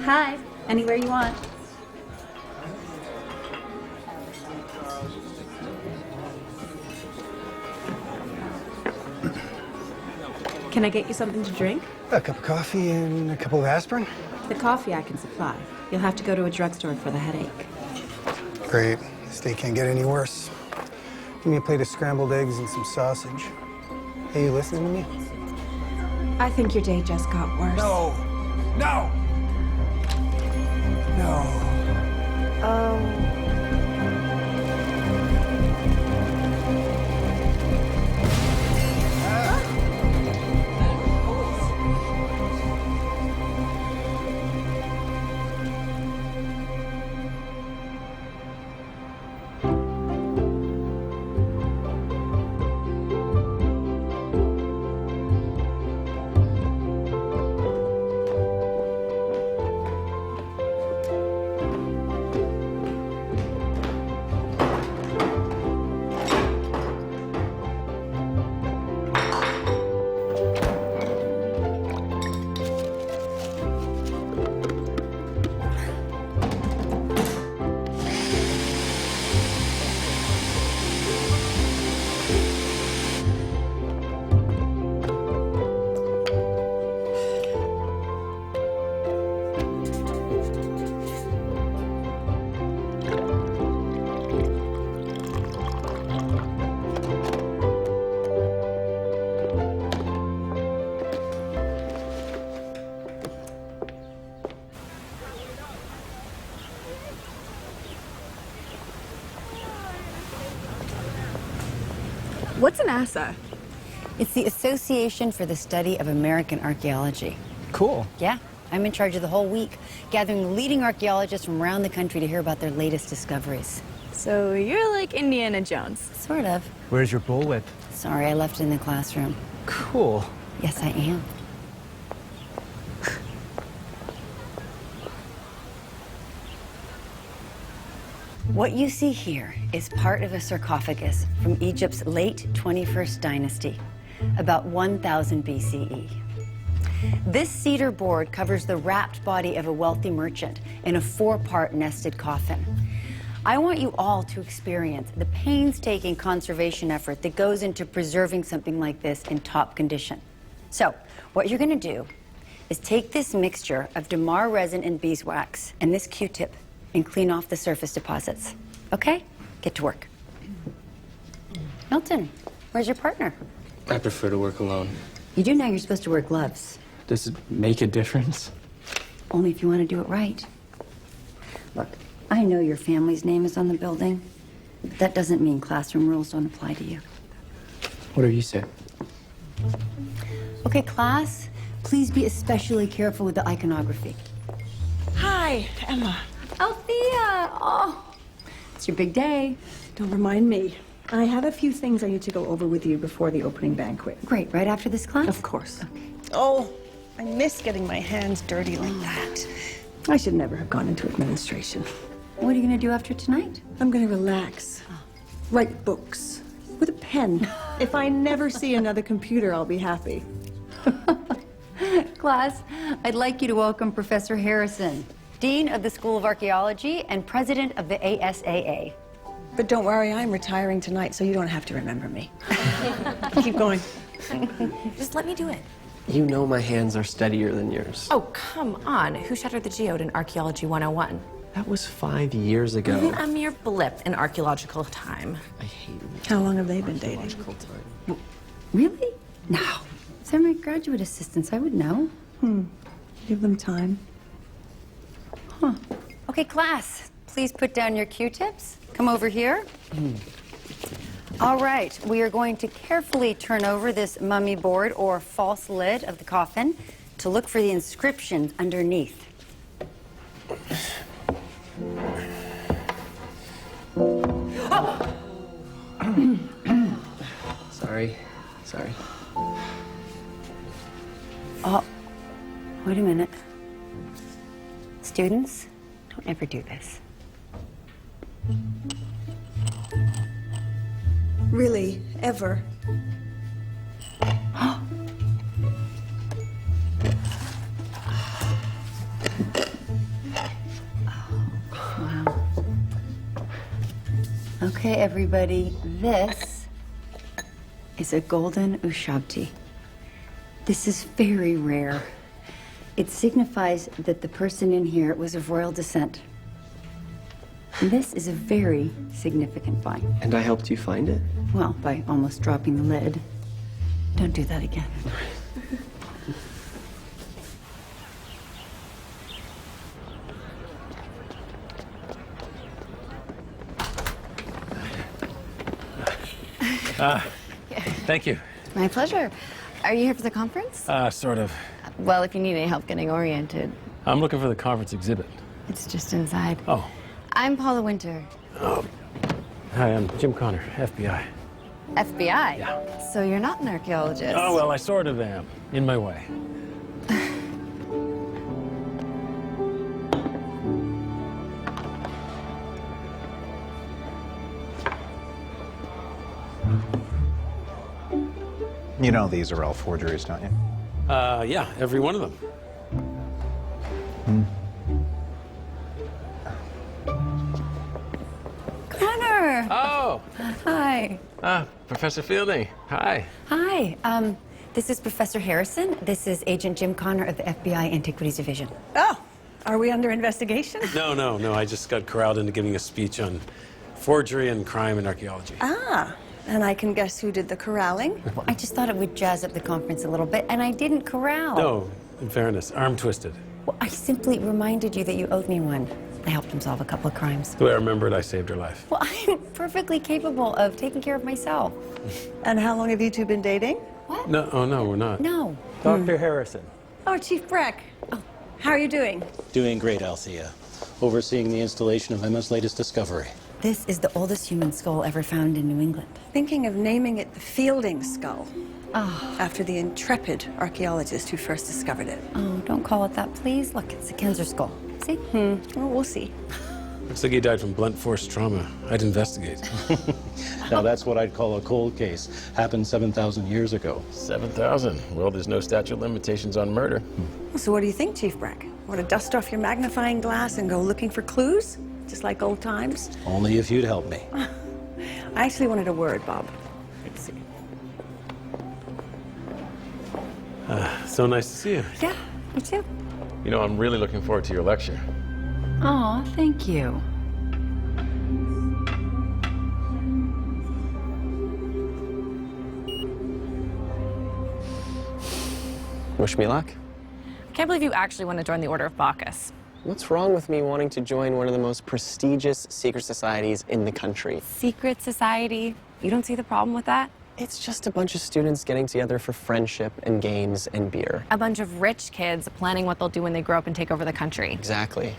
Hi, anywhere you want. Can I get you something to drink? A cup of coffee and a couple of aspirin. The coffee I can supply. You'll have to go to a drugstore for the headache. Great. This day can't get any worse. Give me a plate of scrambled eggs and some sausage. Hey, you listening to me? I think your day just got worse. No! No! No. Oh. What's an ASA? It's the Association for the Study of American Archaeology. Cool. Yeah, I'm in charge of the whole week, gathering the leading archaeologists from around the country to hear about their latest discoveries. So you're like Indiana Jones. Sort of. Where's your bullwhip? Sorry, I left it in the classroom. Cool. Yes, I am. What you see here is part of a sarcophagus from Egypt's late 21st dynasty, about 1000 BCE. This cedar board covers the wrapped body of a wealthy merchant in a 4-part nested coffin. I want you all to experience the painstaking conservation effort that goes into preserving something like this in top condition. So, what you're going to do is take this mixture of damar resin and beeswax and this Q-tip and clean off the surface deposits. Okay? Get to work. Milton, where's your partner? I prefer to work alone. You do know you're supposed to wear gloves. Does it make a difference? Only if you want to do it right. Look, I know your family's name is on the building, but that doesn't mean classroom rules don't apply to you. What do you say? Okay, class, please be especially careful with the iconography. Hi, Emma. Althea! Oh, it's your big day. Don't remind me. I have a few things I need to go over with you before the opening banquet. Great, right after this class? Of course. Okay. Oh, I miss getting my hands dirty like that. I should never have gone into administration. What are you going to do after tonight? I'm going to relax. Write books. With a pen. If I never see another computer, I'll be happy. Class, I'd like you to welcome Professor Harrison, Dean of the School of Archaeology and President of the ASAA. But don't worry, I'm retiring tonight, so you don't have to remember me. Keep going. Just let me do it. You know my hands are steadier than yours. Oh, come on. Who shattered the geode in Archaeology 101? That was 5 years ago. A mere blip in archaeological time. I hate How long have they been dating? archaeological time. Really? No. They're my graduate assistants. I would know. Give them time. Huh. Okay, class, please put down your Q-tips. Come over here. All right, we are going to carefully turn over this mummy board or false lid of the coffin to look for the inscriptions underneath. Oh! Sorry. Oh, wait a minute. Students, don't ever do this. Really, ever. Okay, everybody, this is a golden ushabti. This is very rare. It signifies that the person in here was of royal descent. And this is a very significant find. And I helped you find it? Well, by almost dropping the lid. Don't do that again. Thank you. My pleasure. Are you here for the conference? Sort of. Well, if you need any help getting oriented, I'm looking for the conference exhibit. it's just inside. Oh. I'm Paula Winter. Hi, I'm Jim Connor, FBI. FBI? Yeah. So you're not an archaeologist? Oh, well, I sort of am. In my way. You know these are all forgeries, don't you? Yeah, every one of them. Connor! Oh! Hi. Professor Fielding. Hi. Hi. This is Professor Harrison. This is Agent Jim Connor of the FBI Antiquities Division. Oh, are we under investigation? No. I just got corralled into giving a speech on forgery and crime and archaeology. Ah, and I can guess who did the corralling? Well, I just thought it would jazz up the conference a little bit, and I didn't corral. No, in fairness, arm twisted. Well, I simply reminded you that you owed me one. I helped him solve a couple of crimes. The way I remembered, I saved her life. Well, I'm perfectly capable of taking care of myself. And how long have you two been dating? What? No, oh no, we're not. No. Dr. Harrison. Oh, Chief Breck. Oh, how are you doing? Doing great, Althea. Overseeing the installation of Emma's latest discovery. This is the oldest human skull ever found in New England. Thinking of naming it the Fielding Skull. After the intrepid archaeologist who first discovered it. Oh, don't call it that, please. Look, it's a Kenzer skull. See? Well, we'll see. Looks like he died from blunt force trauma. I'd investigate. Now that's what I'd call a cold case. Happened 7,000 years ago. 7,000. Well, there's no statute of limitations on murder. So what do you think, Chief Breck? Want to dust off your magnifying glass and go looking for clues? Just like old times? Only if you'd help me. I actually wanted a word, Bob. Let's see. So nice to see you. Yeah, me too. You know, I'm really looking forward to your lecture. Oh, thank you. Wish me luck. I can't believe you actually want to join the Order of Bacchus. What's wrong with me wanting to join one of the most prestigious secret societies in the country? Secret society? You don't see the problem with that? It's just a bunch of students getting together for friendship and games and beer. A bunch of rich kids planning what they'll do when they grow up and take over the country. Exactly.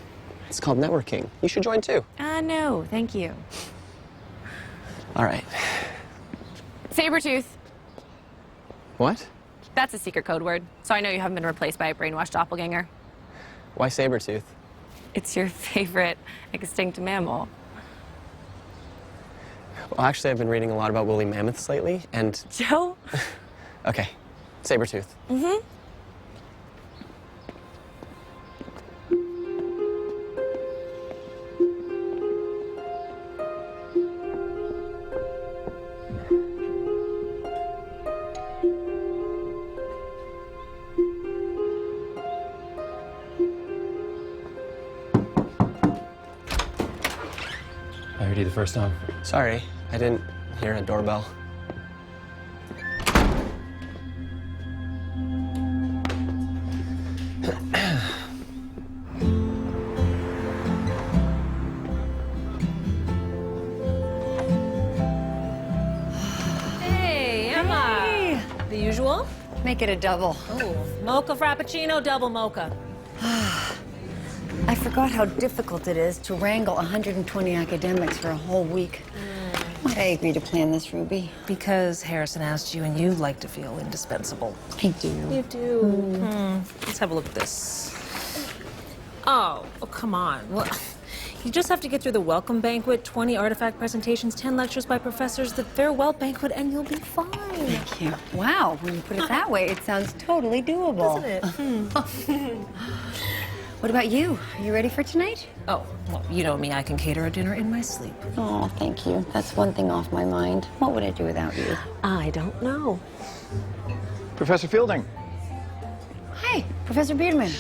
It's called networking. You should join too. No, thank you. All right. Sabretooth. What? That's a secret code word, so I know you haven't been replaced by a brainwashed doppelganger. Why Sabretooth? It's your favorite extinct mammal. Well, actually, I've been reading a lot about woolly mammoths lately, and... Joe? Okay, Sabretooth. I heard you the first time. Sorry, I didn't hear a doorbell. Hey, Emma. The usual? Make it a double. Oh, mocha frappuccino, double mocha. I forgot how difficult it is to wrangle 120 academics for a whole week. Why'd I agree to plan this, Ruby? Because Harrison asked you and you like to feel indispensable. I do. You do. Let's have a look at this. Oh, come on. Well, you just have to get through the welcome banquet, 20 artifact presentations, 10 lectures by professors, the farewell banquet, and you'll be fine. Thank you. Wow, when you put it that way, it sounds totally doable. Doesn't it? What about you? Are you ready for tonight? Oh, well, you know me. I can cater a dinner in my sleep. Oh, thank you. That's one thing off my mind. What would I do without you? I don't know. Professor Fielding, Hi, Professor Beardman.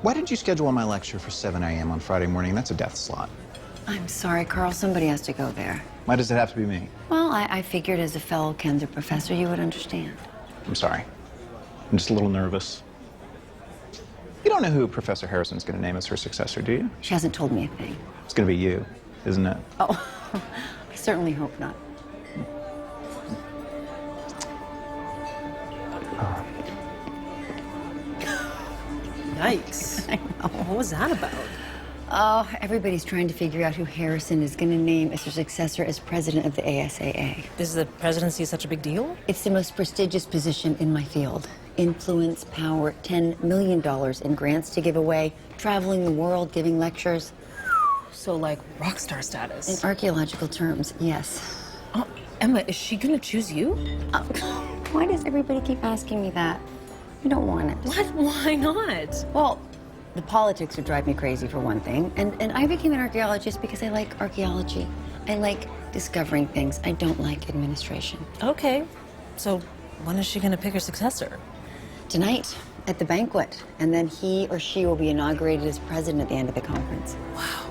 why did you schedule my lecture for 7 a.m. on Friday morning? That's a death slot. I'm sorry, Carl. Somebody has to go there. Why does it have to be me? Well, I figured as a fellow Kenzer professor you would understand. I'm sorry. I'm just a little nervous. You don't know who Professor Harrison's going to name as her successor, do you? She hasn't told me a thing. It's going to be you, isn't it? Oh, I certainly hope not. Yikes. What was that about? Oh, everybody's trying to figure out who Harrison is going to name as her successor as president of the ASAA. Is the presidency such a big deal? It's the most prestigious position in my field. Influence, power, $10 million in grants to give away, traveling the world, giving lectures. So, like, rock star status? In archaeological terms, yes. Oh, Emma, is she gonna choose you? Why does everybody keep asking me that? I don't want it. What? Why not? Well, the politics would drive me crazy for one thing. And I became an archaeologist because I like archaeology. I like discovering things. I don't like administration. Okay. So, when is she gonna pick her successor? Tonight, at the banquet. And then he or she will be inaugurated as president at the end of the conference. Wow.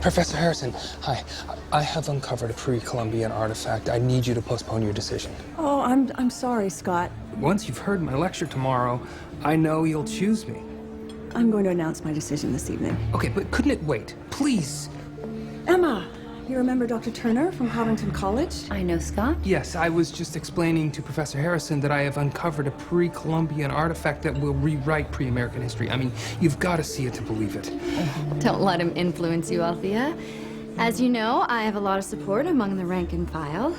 Professor Harrison, hi. I have uncovered a pre-Columbian artifact. I need you to postpone your decision. Oh, I'm sorry, Scott. Once you've heard my lecture tomorrow, I know you'll choose me. I'm going to announce my decision this evening. Okay, but couldn't it wait? Please. Emma, you remember Dr. Turner from Covington College? I know Scott. Yes, I was just explaining to Professor Harrison that I have uncovered a pre-Columbian artifact that will rewrite pre-American history. I mean, you've got to see it to believe it. Don't let him influence you, Althea. As you know, I have a lot of support among the rank and file.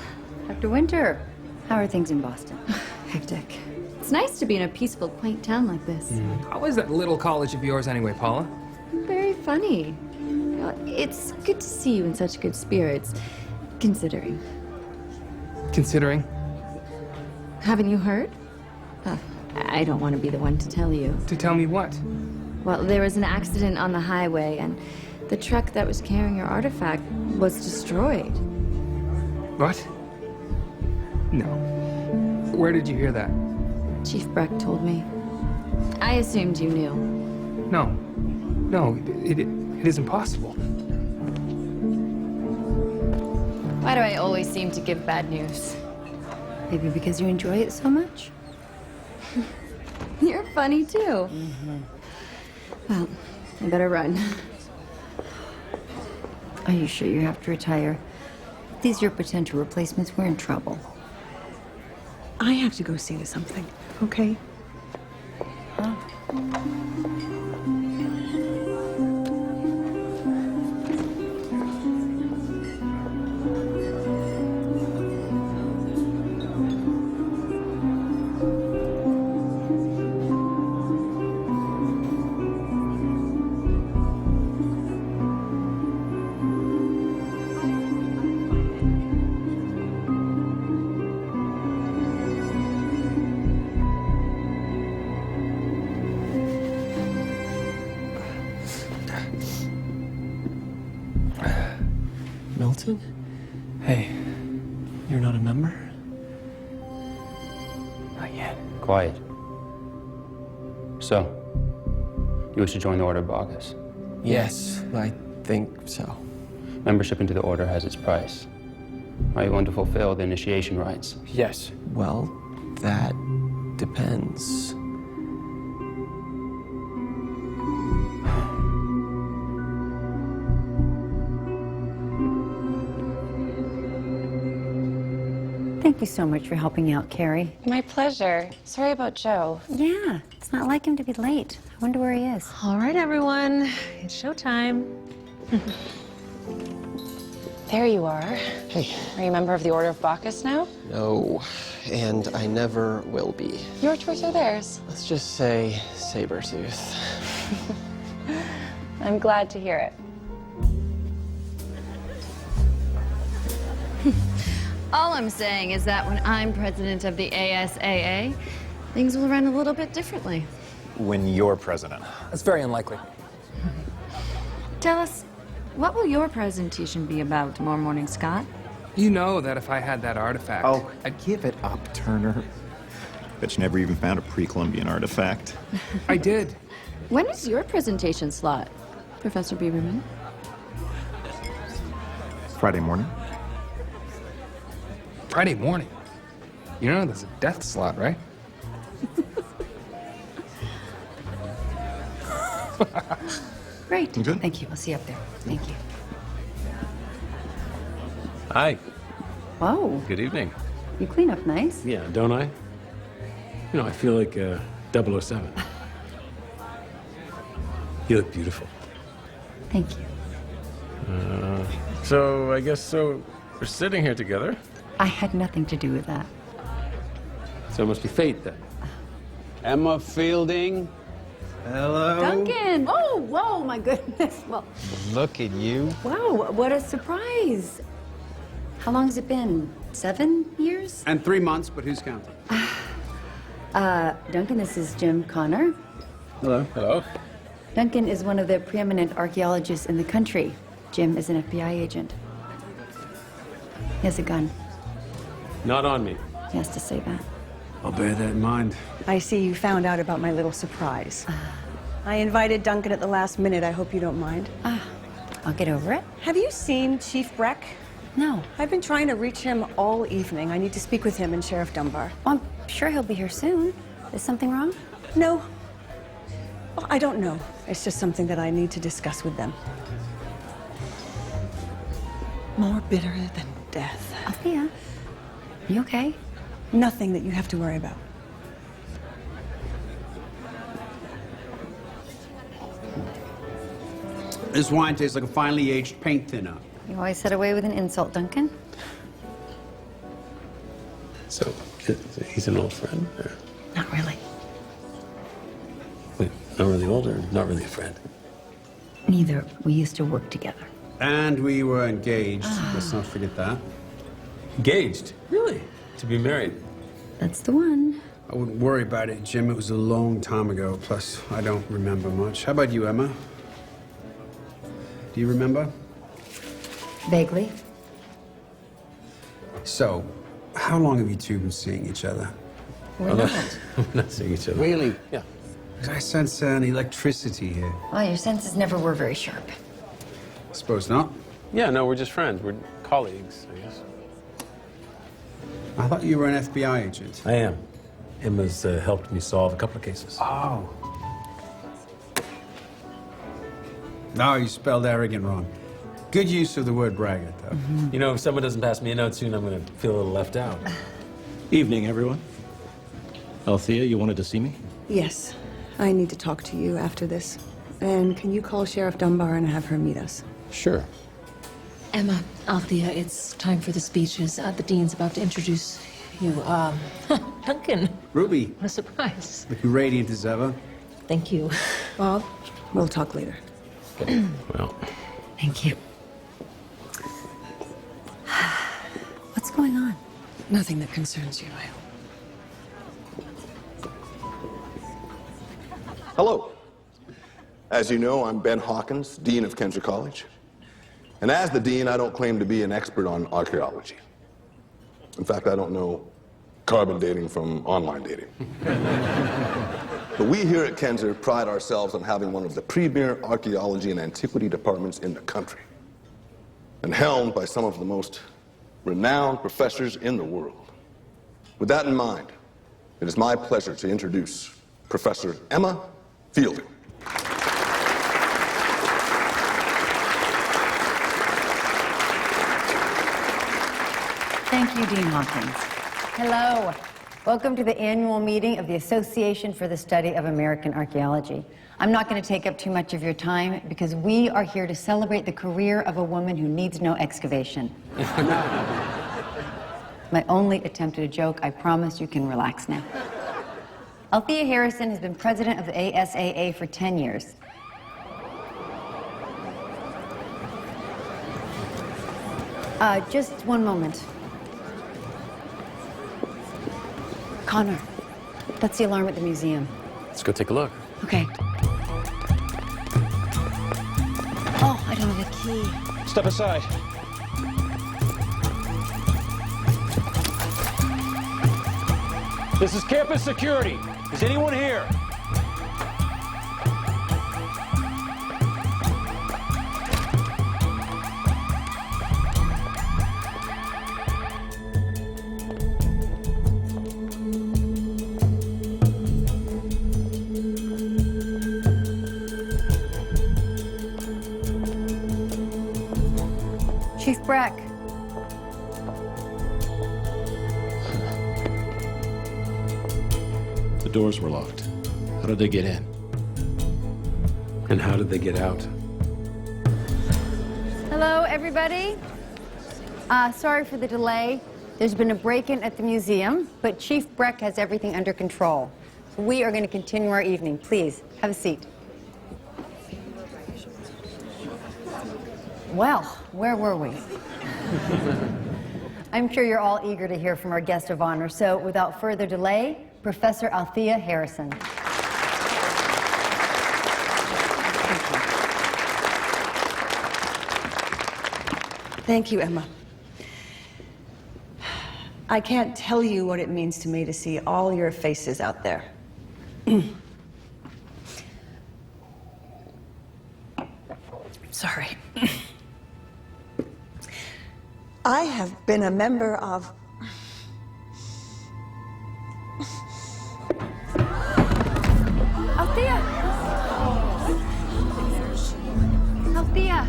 Dr. Winter, how are things in Boston? Hectic. It's nice to be in a peaceful, quaint town like this. How is that little college of yours anyway, Paula? Very funny. It's good to see you in such good spirits, considering. Considering? Haven't you heard? I don't want to be the one to tell you. To tell me what? Well, there was an accident on the highway, and the truck that was carrying your artifact was destroyed. What? No. Where did you hear that? Chief Breck told me. I assumed you knew. No. No, it is impossible. Why do I always seem to give bad news? Maybe because you enjoy it so much? You're funny, too. Well, I better run. Are you sure you have to retire? If these are your potential replacements, we're in trouble. I have to go see to something, okay? Milton? Hey, you're not a member? Not yet. Quiet. So, you wish to join the Order of Bacchus? Yes, I think so. Membership into the Order has its price. Are you going to fulfill the initiation rites? Yes. Well, that depends. Thank you so much for helping out, Carrie. My pleasure. Sorry about Joe. Yeah, it's not like him to be late. I wonder where he is. All right, everyone. It's showtime. There you are. Hey. Are you a member of the Order of Bacchus now? No, and I never will be. Your choice or theirs? Let's just say Sabretooth. I'm glad to hear it. All I'm saying is that when I'm president of the ASAA, things will run a little bit differently. when you're president. That's very unlikely. Tell us, what will your presentation be about tomorrow morning, Scott? You know that if I had that artifact... Oh, give it up, Turner. Bet you never even found a pre-Columbian artifact. I did. When is your presentation slot, Professor Bieberman? Friday morning. Friday morning? You know there's a death slot, right? Great. Good. Thank you. I'll see you up there. Thank you. Hi. Whoa. Good evening. You clean up nice. Yeah, don't I? You know, I feel like 007. You look beautiful. Thank you. So I guess we're sitting here together. I had nothing to do with that. So it must be fate then. Emma Fielding. Hello. Duncan! Oh, whoa, my goodness. Well, Look at you. wow, what a surprise. How long has it been? 7 years? And 3 months, but who's counting? Duncan, this is Jim Connor. Hello. Hello. Duncan is one of the preeminent archaeologists in the country. Jim is an FBI agent. He has a gun. Not on me. He has to say that. I'll bear that in mind. I see you found out about my little surprise. I invited Duncan at the last minute. I hope you don't mind. I'll get over it. Have you seen Chief Breck? No. I've been trying to reach him all evening. I need to speak with him and Sheriff Dunbar. Well, I'm sure he'll be here soon. Is something wrong? No. Well, I don't know. It's just something that I need to discuss with them. More bitter than death. Althea, you okay? Nothing that you have to worry about. This wine tastes like a finely aged paint thinner. You always set away with an insult, Duncan. So he's an old friend? Or? Not really. Wait, not really old or not really a friend? Neither. We used to work together. And we were engaged. Let's not forget that. Engaged? Really? To be married? That's the one. I wouldn't worry about it, Jim. It was a long time ago. Plus, I don't remember much. How about you, Emma? Do you remember? Vaguely. So, how long have you two been seeing each other? We're not. We're not seeing each other. Really? Yeah. I sense an electricity here. Well, your senses never were very sharp. Suppose not. Yeah, no, we're just friends. We're colleagues, I guess. I thought you were an FBI agent. I am. Emma's helped me solve a couple of cases. Oh. No, you spelled arrogant wrong. Good use of the word braggart, though. You know, if someone doesn't pass me a note soon, I'm going to feel a little left out. Evening, everyone. Althea, you wanted to see me? Yes. I need to talk to you after this. And can you call Sheriff Dunbar and have her meet us? Sure. Emma, Althea, it's time for the speeches. The dean's about to introduce you. Duncan. Ruby. What a surprise. Looking radiant as ever. Thank you. Bob, we'll talk later. Well, Thank you. What's going on? Nothing that concerns you, I hope. Hello. As you know, I'm Ben Hawkins, Dean of Kenser College. And as the Dean, I don't claim to be an expert on archaeology. In fact, I don't know carbon dating from online dating. But we here at Kenser pride ourselves on having one of the premier archaeology and antiquity departments in the country, and helmed by some of the most renowned professors in the world. With that in mind, it is my pleasure to introduce Professor Emma Fielding. Thank you, Dean Hawkins. Hello. Welcome to the annual meeting of the Association for the Study of American Archaeology. I'm not going to take up too much of your time because we are here to celebrate the career of a woman who needs no excavation. My only attempt at a joke. I promise you can relax now. Althea Harrison has been president of the ASAA for 10 years. Just one moment. Connor, that's the alarm at the museum. Let's go take a look. Okay. Oh, I don't have a key. Step aside. This is campus security. Is anyone here? Chief Breck. The doors were locked. How did they get in? And how did they get out? Hello, everybody. Sorry for the delay. There's been a break-in at the museum, but Chief Breck has everything under control. We are going to continue our evening. Please, have a seat. Well, where were we? I'm sure you're all eager to hear from our guest of honor, so without further delay, Professor Althea Harrison. Thank you, Emma. I can't tell you what it means to me to see all your faces out there. Sorry. I have been a member of... Althea! Althea!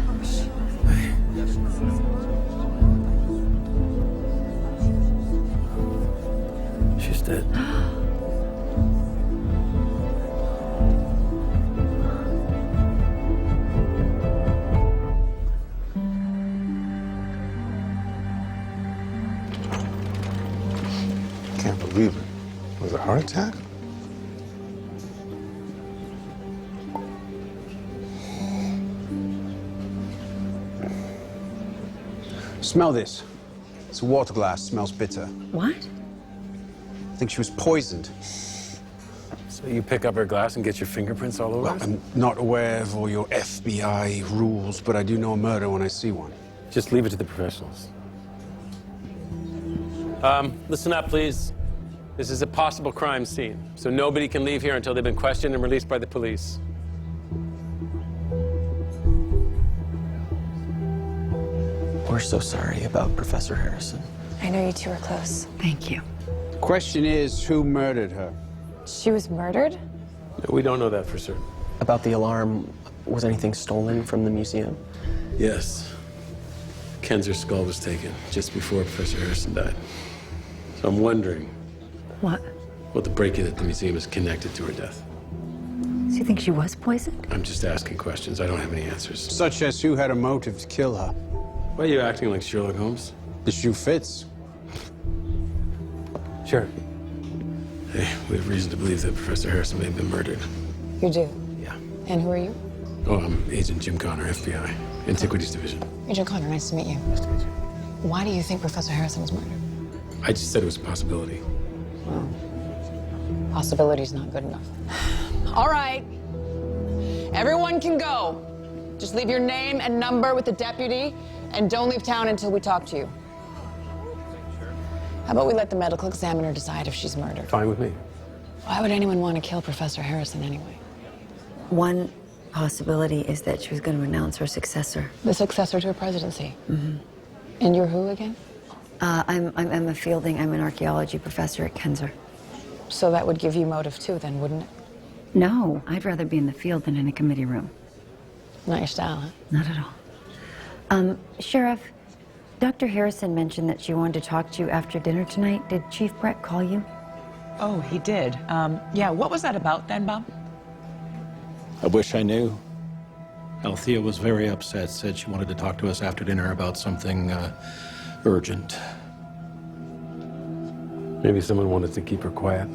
She's dead. Can't believe it. Was it a heart attack? Smell this. It's a water glass. Smells bitter. What? I think she was poisoned. So you pick up her glass and get your fingerprints all over Well, it? I'm not aware of all your FBI rules, but I do know a murder when I see one. Just leave it to the professionals. Listen up, please. This is a possible crime scene, so nobody can leave here until they've been questioned and released by the police. We're so sorry about Professor Harrison. I know you two are close. Thank you. The question is, who murdered her? She was murdered? We don't know that for certain. About the alarm, was anything stolen from the museum? Yes. Kenzer's skull was taken just before Professor Harrison died. So I'm wondering What? what the break-in at the museum is connected to her death. So you think she was poisoned? I'm just asking questions. I don't have any answers. Such as who had a motive to kill her? Why are you acting like Sherlock Holmes? The shoe fits. Sure. Hey, we have reason to believe that Professor Harrison may have been murdered. You do? Yeah. And who are you? Oh, I'm Agent Jim Connor, FBI, Antiquities Division. Agent Connor, nice to meet you. Why do you think Professor Harrison was murdered? I just said it was a possibility. Well, possibility's not good enough. All right. Everyone can go. Just leave your name and number with the deputy, and don't leave town until we talk to you. How about we let the medical examiner decide if she's murdered? Fine with me. Why would anyone want to kill Professor Harrison anyway? One possibility is that she was going to announce her successor. The successor to her presidency? Mm-hmm. And you're who again? I'm Emma Fielding. I'm an archaeology professor at Kenzer. So that would give you motive too, then, wouldn't it? No, I'd rather be in the field than in a committee room. Not your style, huh? Not at all. Sheriff, Dr. Harrison mentioned that she wanted to talk to you after dinner tonight. Did Chief Breck call you? Oh, he did. Yeah, what was that about then, Bob? I wish I knew. Althea was very upset, said she wanted to talk to us after dinner about something urgent. Maybe someone wanted to keep her quiet.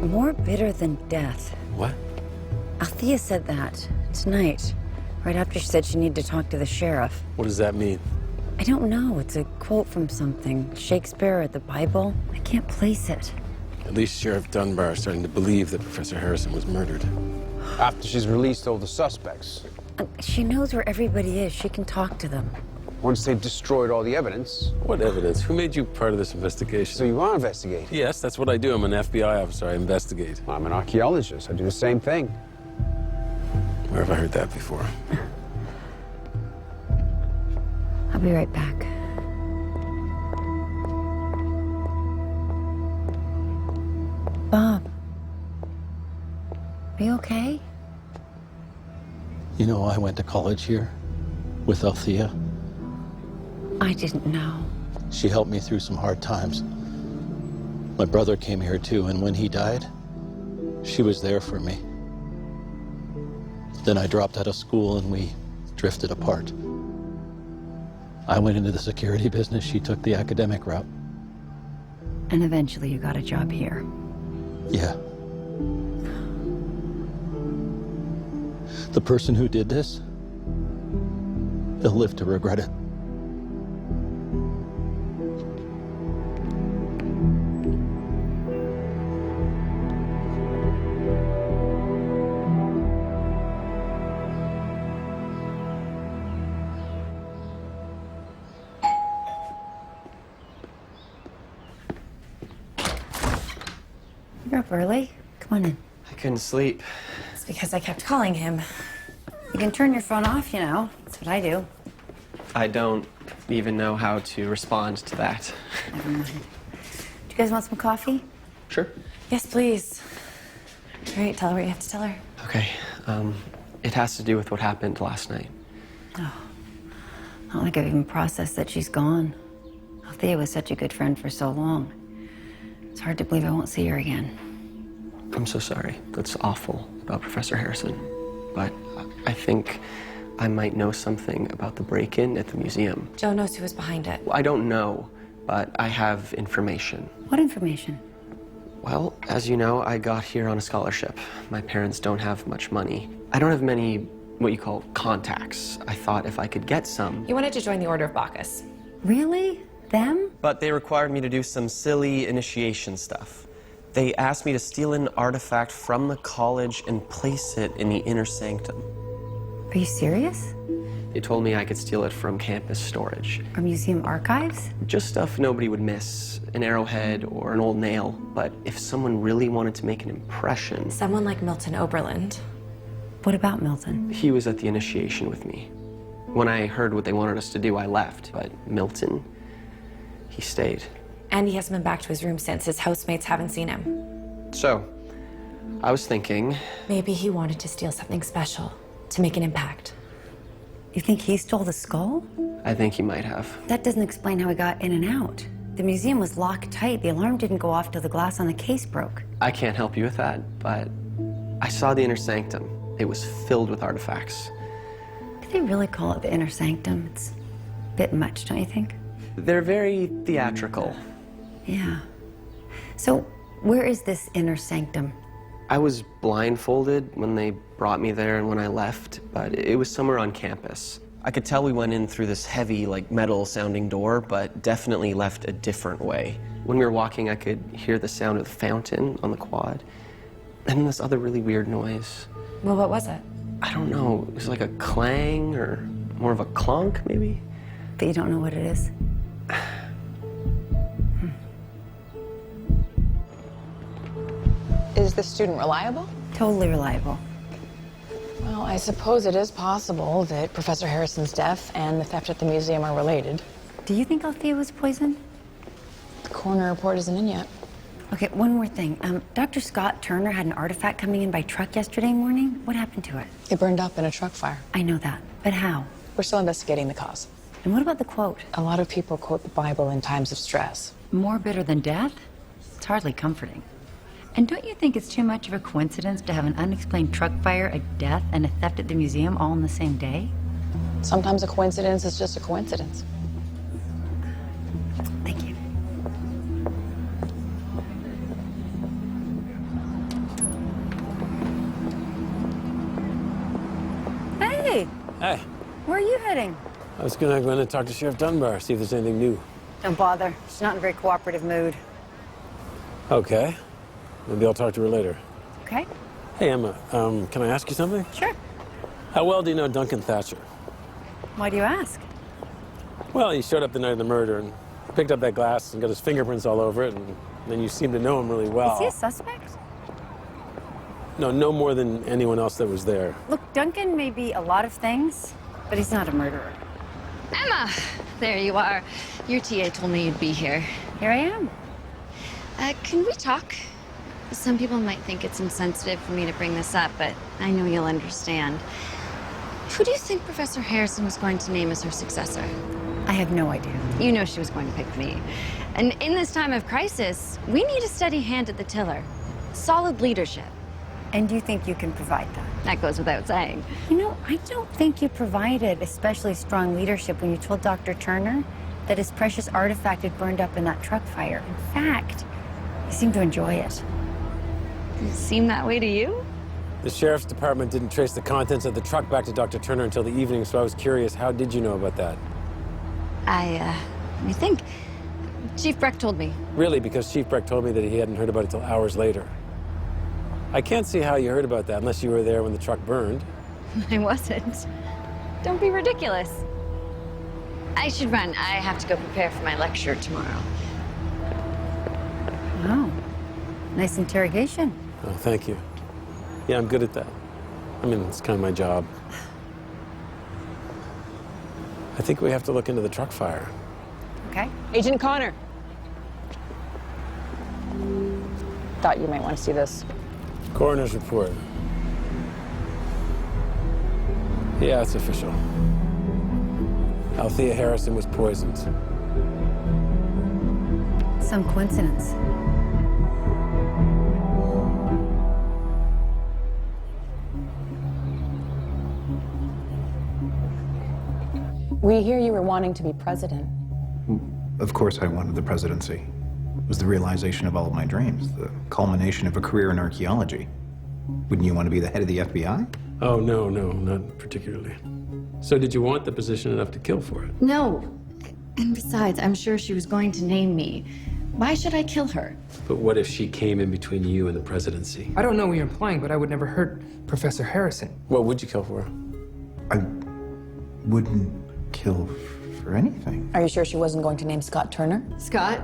More bitter than death. What? Althea said that tonight, right after she said she needed to talk to the sheriff. What does that mean? I don't know. It's a quote from something. Shakespeare or the Bible. I can't place it. At least Sheriff Dunbar is starting to believe that Professor Harrison was murdered. After she's released all the suspects. She knows where everybody is. She can talk to them. Once they've destroyed all the evidence. What evidence? Who made you part of this investigation? So you are investigating? Yes, that's what I do. I'm an FBI officer. I investigate. I'm an archaeologist. I do the same thing. Where have I heard that before? I'll be right back. Bob. Are you okay? You know, I went to college here with Althea. I didn't know. She helped me through some hard times. My brother came here too, and when he died, she was there for me. Then I dropped out of school and we drifted apart. I went into the security business, she took the academic route. And eventually you got a job here. Yeah. The person who did this, they'll live to regret it. You're up early. Come on in. I couldn't sleep. It's because I kept calling him. You can turn your phone off, you know. That's what I do. I don't even know how to respond to that. Never mind. Do you guys want some coffee? Sure. Yes, please. All right, tell her what you have to tell her. Okay. It has to do with what happened last night. Oh, not like I've even processed that she's gone. Althea was such a good friend for so long. It's hard to believe I won't see her again. I'm so sorry. That's awful about Professor Harrison. But I think I might know something about the break-in at the museum. Joe knows who was behind it. Well, I don't know, but I have information. What information? Well, as you know, I got here on a scholarship. My parents don't have much money. I don't have many, what you call, contacts. I thought if I could get some. You wanted to join the Order of Bacchus. Really? Them? But they required me to do some silly initiation stuff. They asked me to steal an artifact from the college and place it in the inner sanctum. Are you serious? They told me I could steal it from campus storage. Or museum archives? Just stuff nobody would miss, an arrowhead or an old nail. But if someone really wanted to make an impression... Someone like Milton Oberland. What about Milton? He was at the initiation with me. When I heard what they wanted us to do, I left. But Milton, he stayed. And he hasn't been back to his room since. His housemates haven't seen him. So, I was thinking... Maybe he wanted to steal something special to make an impact. You think he stole the skull? I think he might have. That doesn't explain how he got in and out. The museum was locked tight. The alarm didn't go off till the glass on the case broke. I can't help you with that, but I saw the inner sanctum. It was filled with artifacts. Do they really call it the inner sanctum? It's a bit much, don't you think? They're very theatrical. Yeah. So, where is this inner sanctum? I was blindfolded when they brought me there and when I left, but it was somewhere on campus. I could tell we went in through this heavy, like, metal-sounding door, but definitely left a different way. When we were walking, I could hear the sound of the fountain on the quad, and then this other really weird noise. Well, what was it? I don't know. It was like a clang or more of a clunk, maybe? But you don't know what it is? Is the student reliable? Totally reliable. Well, I suppose it is possible that Professor Harrison's death and the theft at the museum are related. Do you think Althea was poisoned? The coroner report isn't in yet. Okay, one more thing. Dr. Scott Turner had an artifact coming in by truck yesterday morning. What happened to it? It burned up in a truck fire. I know that, but how? We're still investigating the cause. And what about the quote? A lot of people quote the Bible in times of stress. More bitter than death? It's hardly comforting. And don't you think it's too much of a coincidence to have an unexplained truck fire, a death, and a theft at the museum all in the same day? Sometimes a coincidence is just a coincidence. Thank you. Hey! Hey, Where are you heading? I was gonna go in and talk to Sheriff Dunbar, see if there's anything new. Don't bother. She's not in a very cooperative mood. Okay. Maybe I'll talk to her later. Okay? Hey, Emma, can I ask you something? Sure. How well do you know Duncan Thatcher? Why do you ask? Well, he showed up the night of the murder and picked up that glass and got his fingerprints all over it, and then you seem to know him really well. Is he a suspect? No, no more than anyone else that was there. Look, Duncan may be a lot of things, but he's not a murderer. Emma! There you are. Your TA told me you'd be here. Here I am. Can we talk? Some people might think it's insensitive for me to bring this up, but I know you'll understand. Who do you think Professor Harrison was going to name as her successor? I have no idea. You know she was going to pick me. And in this time of crisis, we need a steady hand at the tiller. Solid leadership. And you think you can provide that? That goes without saying. You know, I don't think you provided especially strong leadership when you told Dr. Turner that his precious artifact had burned up in that truck fire. In fact, he seemed to enjoy it. Does it seem that way to you? The sheriff's department didn't trace the contents of the truck back to Dr. Turner until the evening, so I was curious, how did you know about that? Let me think. Chief Breck told me. Really, because Chief Breck told me that he hadn't heard about it till hours later. I can't see how you heard about that unless you were there when the truck burned. I wasn't. Don't be ridiculous. I should run. I have to go prepare for my lecture tomorrow. Wow. Nice interrogation. Oh, thank you. Yeah, I'm good at that. I mean, it's kind of my job. I think we have to look into the truck fire. Okay. Agent Connor. Thought you might want to see this. Coroner's report. Yeah, it's official. Althea Harrison was poisoned. Some coincidence. We hear you were wanting to be president. Of course I wanted the presidency. It was the realization of all of my dreams, the culmination of a career in archaeology. Wouldn't you want to be the head of the FBI? Oh, no, not particularly. So did you want the position enough to kill for it? No. And besides, I'm sure she was going to name me. Why should I kill her? But what if she came in between you and the presidency? I don't know what you're implying, but I would never hurt Professor Harrison. What would you kill for? I wouldn't kill for anything. Are you sure she wasn't going to name Scott Turner? Scott?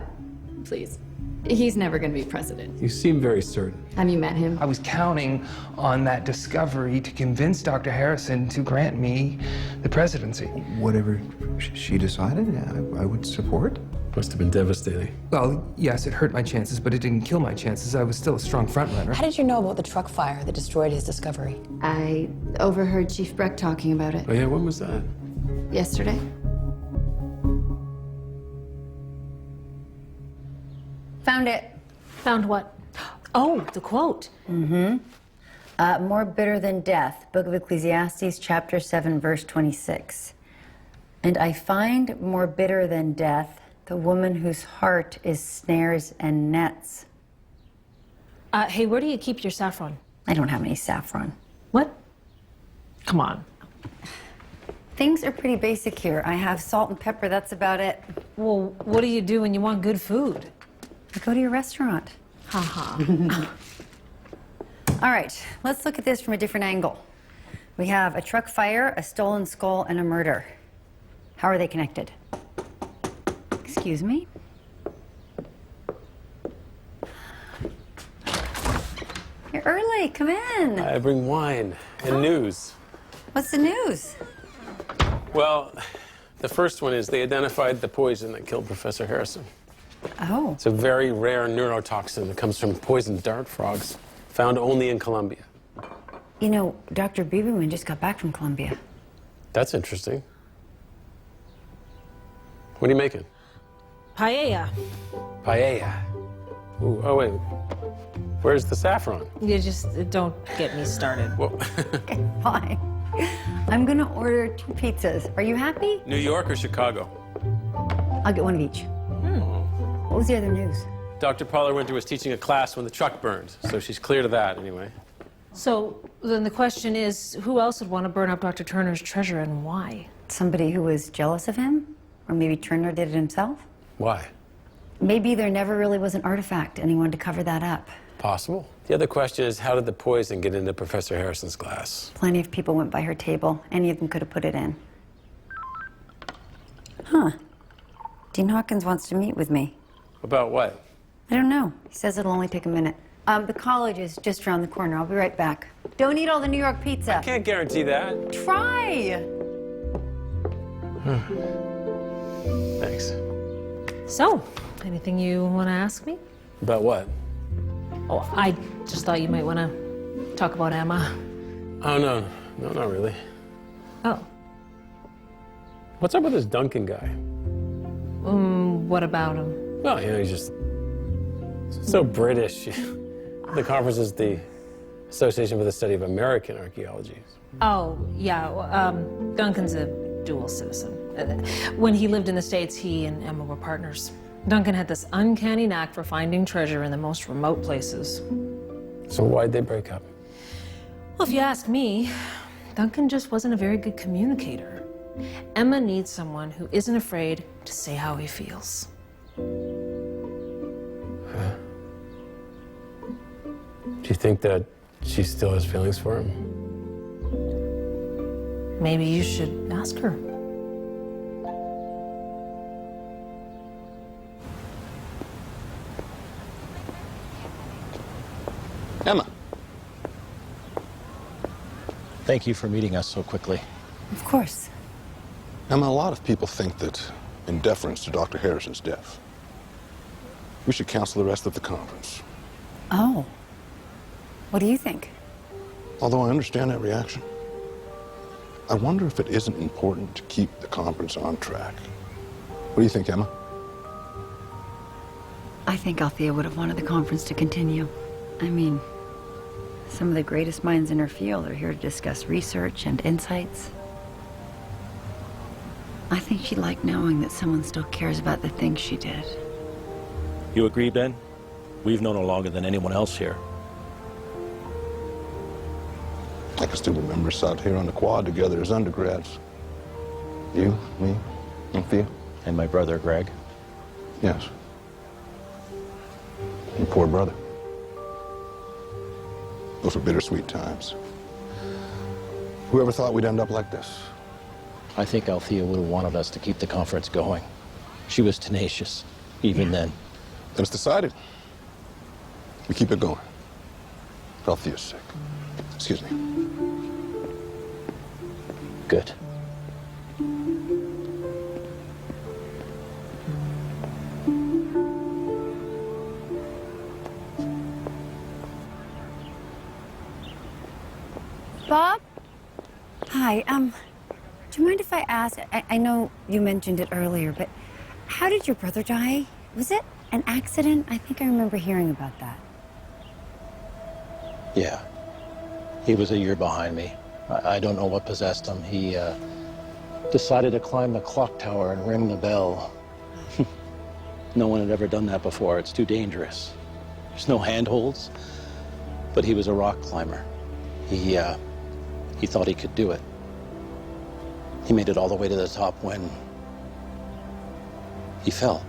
Please. He's never going to be president. You seem very certain. Have you met him? I was counting on that discovery to convince Dr. Harrison to grant me the presidency. Whatever she decided, I would support. Must have been devastating. Well, yes, it hurt my chances, but it didn't kill my chances. I was still a strong frontrunner. How did you know about the truck fire that destroyed his discovery? I overheard Chief Breck talking about it. Oh yeah, when was that? Yesterday. Found it. Found what? Oh, the quote. Mm-hmm. More bitter than death, Book of Ecclesiastes, chapter 7, verse 26. And I find more bitter than death the woman whose heart is snares and nets. Hey, where do you keep your saffron? I don't have any saffron. What? Come on. Things are pretty basic here. I have salt and pepper, that's about it. Well, what do you do when you want good food? I go to your restaurant. Ha-ha. All right, let's look at this from a different angle. We have a truck fire, a stolen skull, and a murder. How are they connected? Excuse me? You're early, come in. I bring wine and news. What's the news? Well, the first one is they identified the poison that killed Professor Harrison. Oh. It's a very rare neurotoxin that comes from poisoned dart frogs, found only in Colombia. You know, Dr. Biberman just got back from Colombia. That's interesting. What are you making? Paella. Paella. Ooh, oh, wait. Where's the saffron? You just don't get me started. Well, Okay, fine. I'm gonna order 2 pizzas. Are you happy? New York or Chicago? I'll get one of each. What was the other news? Dr. Paula Winter was teaching a class when the truck burned, so she's clear to that anyway. So then the question is, who else would want to burn up Dr. Turner's treasure and why? Somebody who was jealous of him? Or maybe Turner did it himself? Why? Maybe there never really was an artifact and he wanted to cover that up. Possible. The other question is, how did the poison get into Professor Harrison's glass? Plenty of people went by her table. Any of them could have put it in. Huh. Dean Hawkins wants to meet with me. About what? I don't know. He says it'll only take a minute. The college is just around the corner. I'll be right back. Don't eat all the New York pizza. I can't guarantee that. Try! Thanks. So, anything you want to ask me? About what? Oh, I just thought you might want to talk about Emma. Oh, no. No, not really. Oh. What's up with this Duncan guy? What about him? Well, he's just so British. The conference is the Association for the Study of American Archaeology. Oh, yeah. Duncan's a dual citizen. When he lived in the States, he and Emma were partners. Duncan had this uncanny knack for finding treasure in the most remote places. So why'd they break up? Well, if you ask me, Duncan just wasn't a very good communicator. Emma needs someone who isn't afraid to say how he feels. Do you think that she still has feelings for him? Maybe you should ask her. Emma. Thank you for meeting us so quickly. Of course. Emma, a lot of people think that in deference to Dr. Harrison's death, we should cancel the rest of the conference. Oh. What do you think? Although I understand that reaction, I wonder if it isn't important to keep the conference on track. What do you think, Emma? I think Althea would have wanted the conference to continue. I mean, some of the greatest minds in her field are here to discuss research and insights. I think she'd like knowing that someone still cares about the things she did. You agree, Ben? We've known her longer than anyone else here. I can still remember us out here on the quad together as undergrads. You, me, Althea. And my brother, Greg. Yes. Your poor brother. Those were bittersweet times. Whoever thought we'd end up like this? I think Althea would have wanted us to keep the conference going. She was tenacious, even then. Then it's decided. We keep it going. Althea's sick. Excuse me. Good. Bob? Hi, do you mind if I ask, I know you mentioned it earlier, but how did your brother die? Was it an accident? I think I remember hearing about that. Yeah. He was a year behind me. I don't know what possessed him. He decided to climb the clock tower and ring the bell. No one had ever done that before. It's too dangerous. There's no handholds, but he was a rock climber. He thought he could do it. He made it all the way to the top when he fell.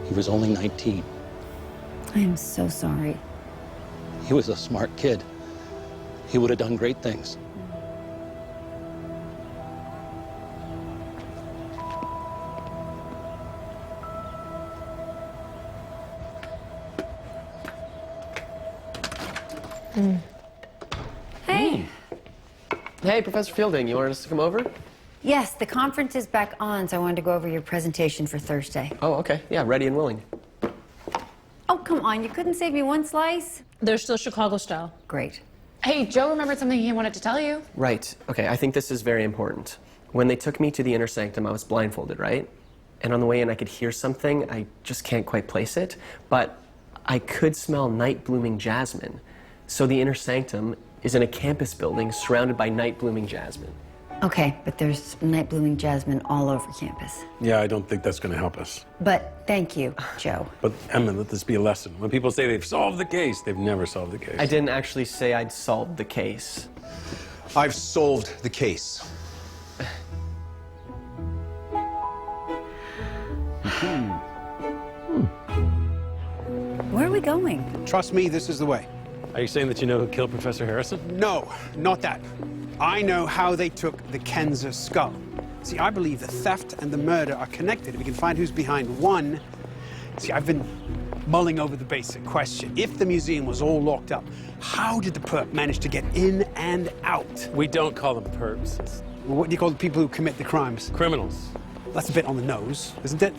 He was only 19. I am so sorry. He was a smart kid. He would have done great things. Hey. Hey, Professor Fielding, you wanted us to come over? Yes, the conference is back on, so I wanted to go over your presentation for Thursday. Oh, okay. Yeah, ready and willing. Oh, come on, you couldn't save me one slice? They're still Chicago style. Great. Hey, Joe remembered something he wanted to tell you. Right. Okay, I think this is very important. When they took me to the inner sanctum, I was blindfolded, right? And on the way in, I could hear something. I just can't quite place it. But I could smell night-blooming jasmine. So the inner sanctum is in a campus building surrounded by night-blooming jasmine. Okay, but there's night-blooming jasmine all over campus. Yeah, I don't think that's going to help us. But thank you, Joe. But Emma, let this be a lesson. When people say they've solved the case, they've never solved the case. I didn't actually say I'd solved the case. I've solved the case. Where are we going? Trust me, this is the way. Are you saying that you know who killed Professor Harrison? No, not that. I know how they took the Kenza skull. See, I believe the theft and the murder are connected. If we can find who's behind one. See, I've been mulling over the basic question. If the museum was all locked up, how did the perp manage to get in and out? We don't call them perps. Well, what do you call the people who commit the crimes? Criminals. That's a bit on the nose, isn't it?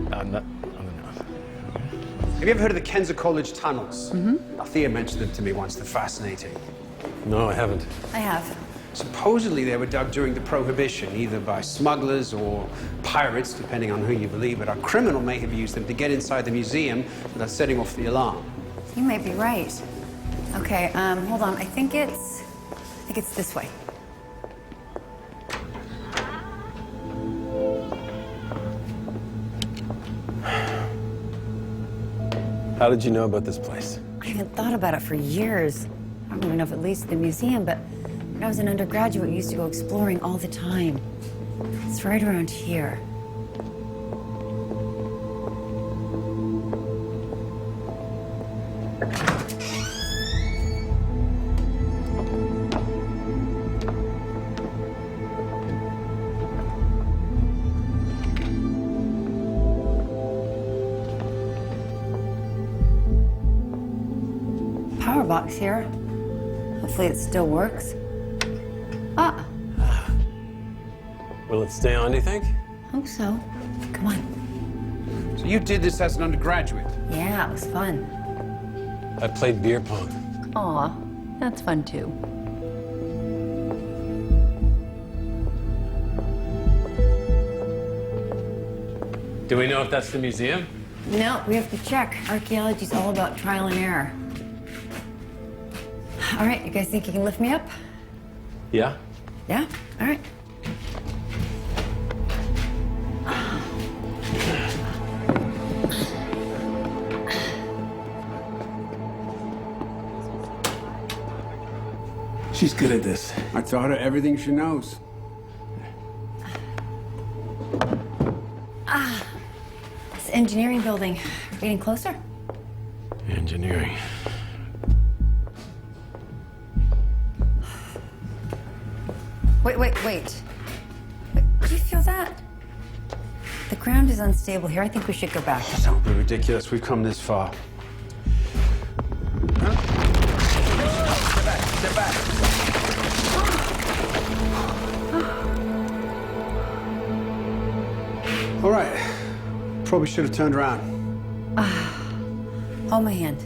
Not on the nose. Have you ever heard of the Kenza College tunnels? Althea mentioned them to me once. They're fascinating. No, I haven't. I have. Supposedly they were dug during the Prohibition, either by smugglers or pirates, depending on who you believe, but a criminal may have used them to get inside the museum without setting off the alarm. You may be right. Okay, hold on. I think it's this way. How did you know about this place? I haven't thought about it for years. I don't even know if it leads to the museum, but when I was an undergraduate, we used to go exploring all the time. It's right around here. Power box here. Hopefully it still works. Ah, Will it stay on, do you think? hope so. Come on. So you did this as an undergraduate? Yeah, it was fun. I played beer pong. Aw, that's fun too. Do we know if that's the museum? No, we have to check. Archaeology's all about trial and error. All right, you guys think you can lift me up? Yeah? Yeah? All right. She's good at this. I taught her everything she knows. This engineering building. We're getting closer? Engineering. Wait. Do you feel that? The ground is unstable here. I think we should go back. Don't be ridiculous. We've come this far. Step back. All right. Probably should have turned around. Hold my hand.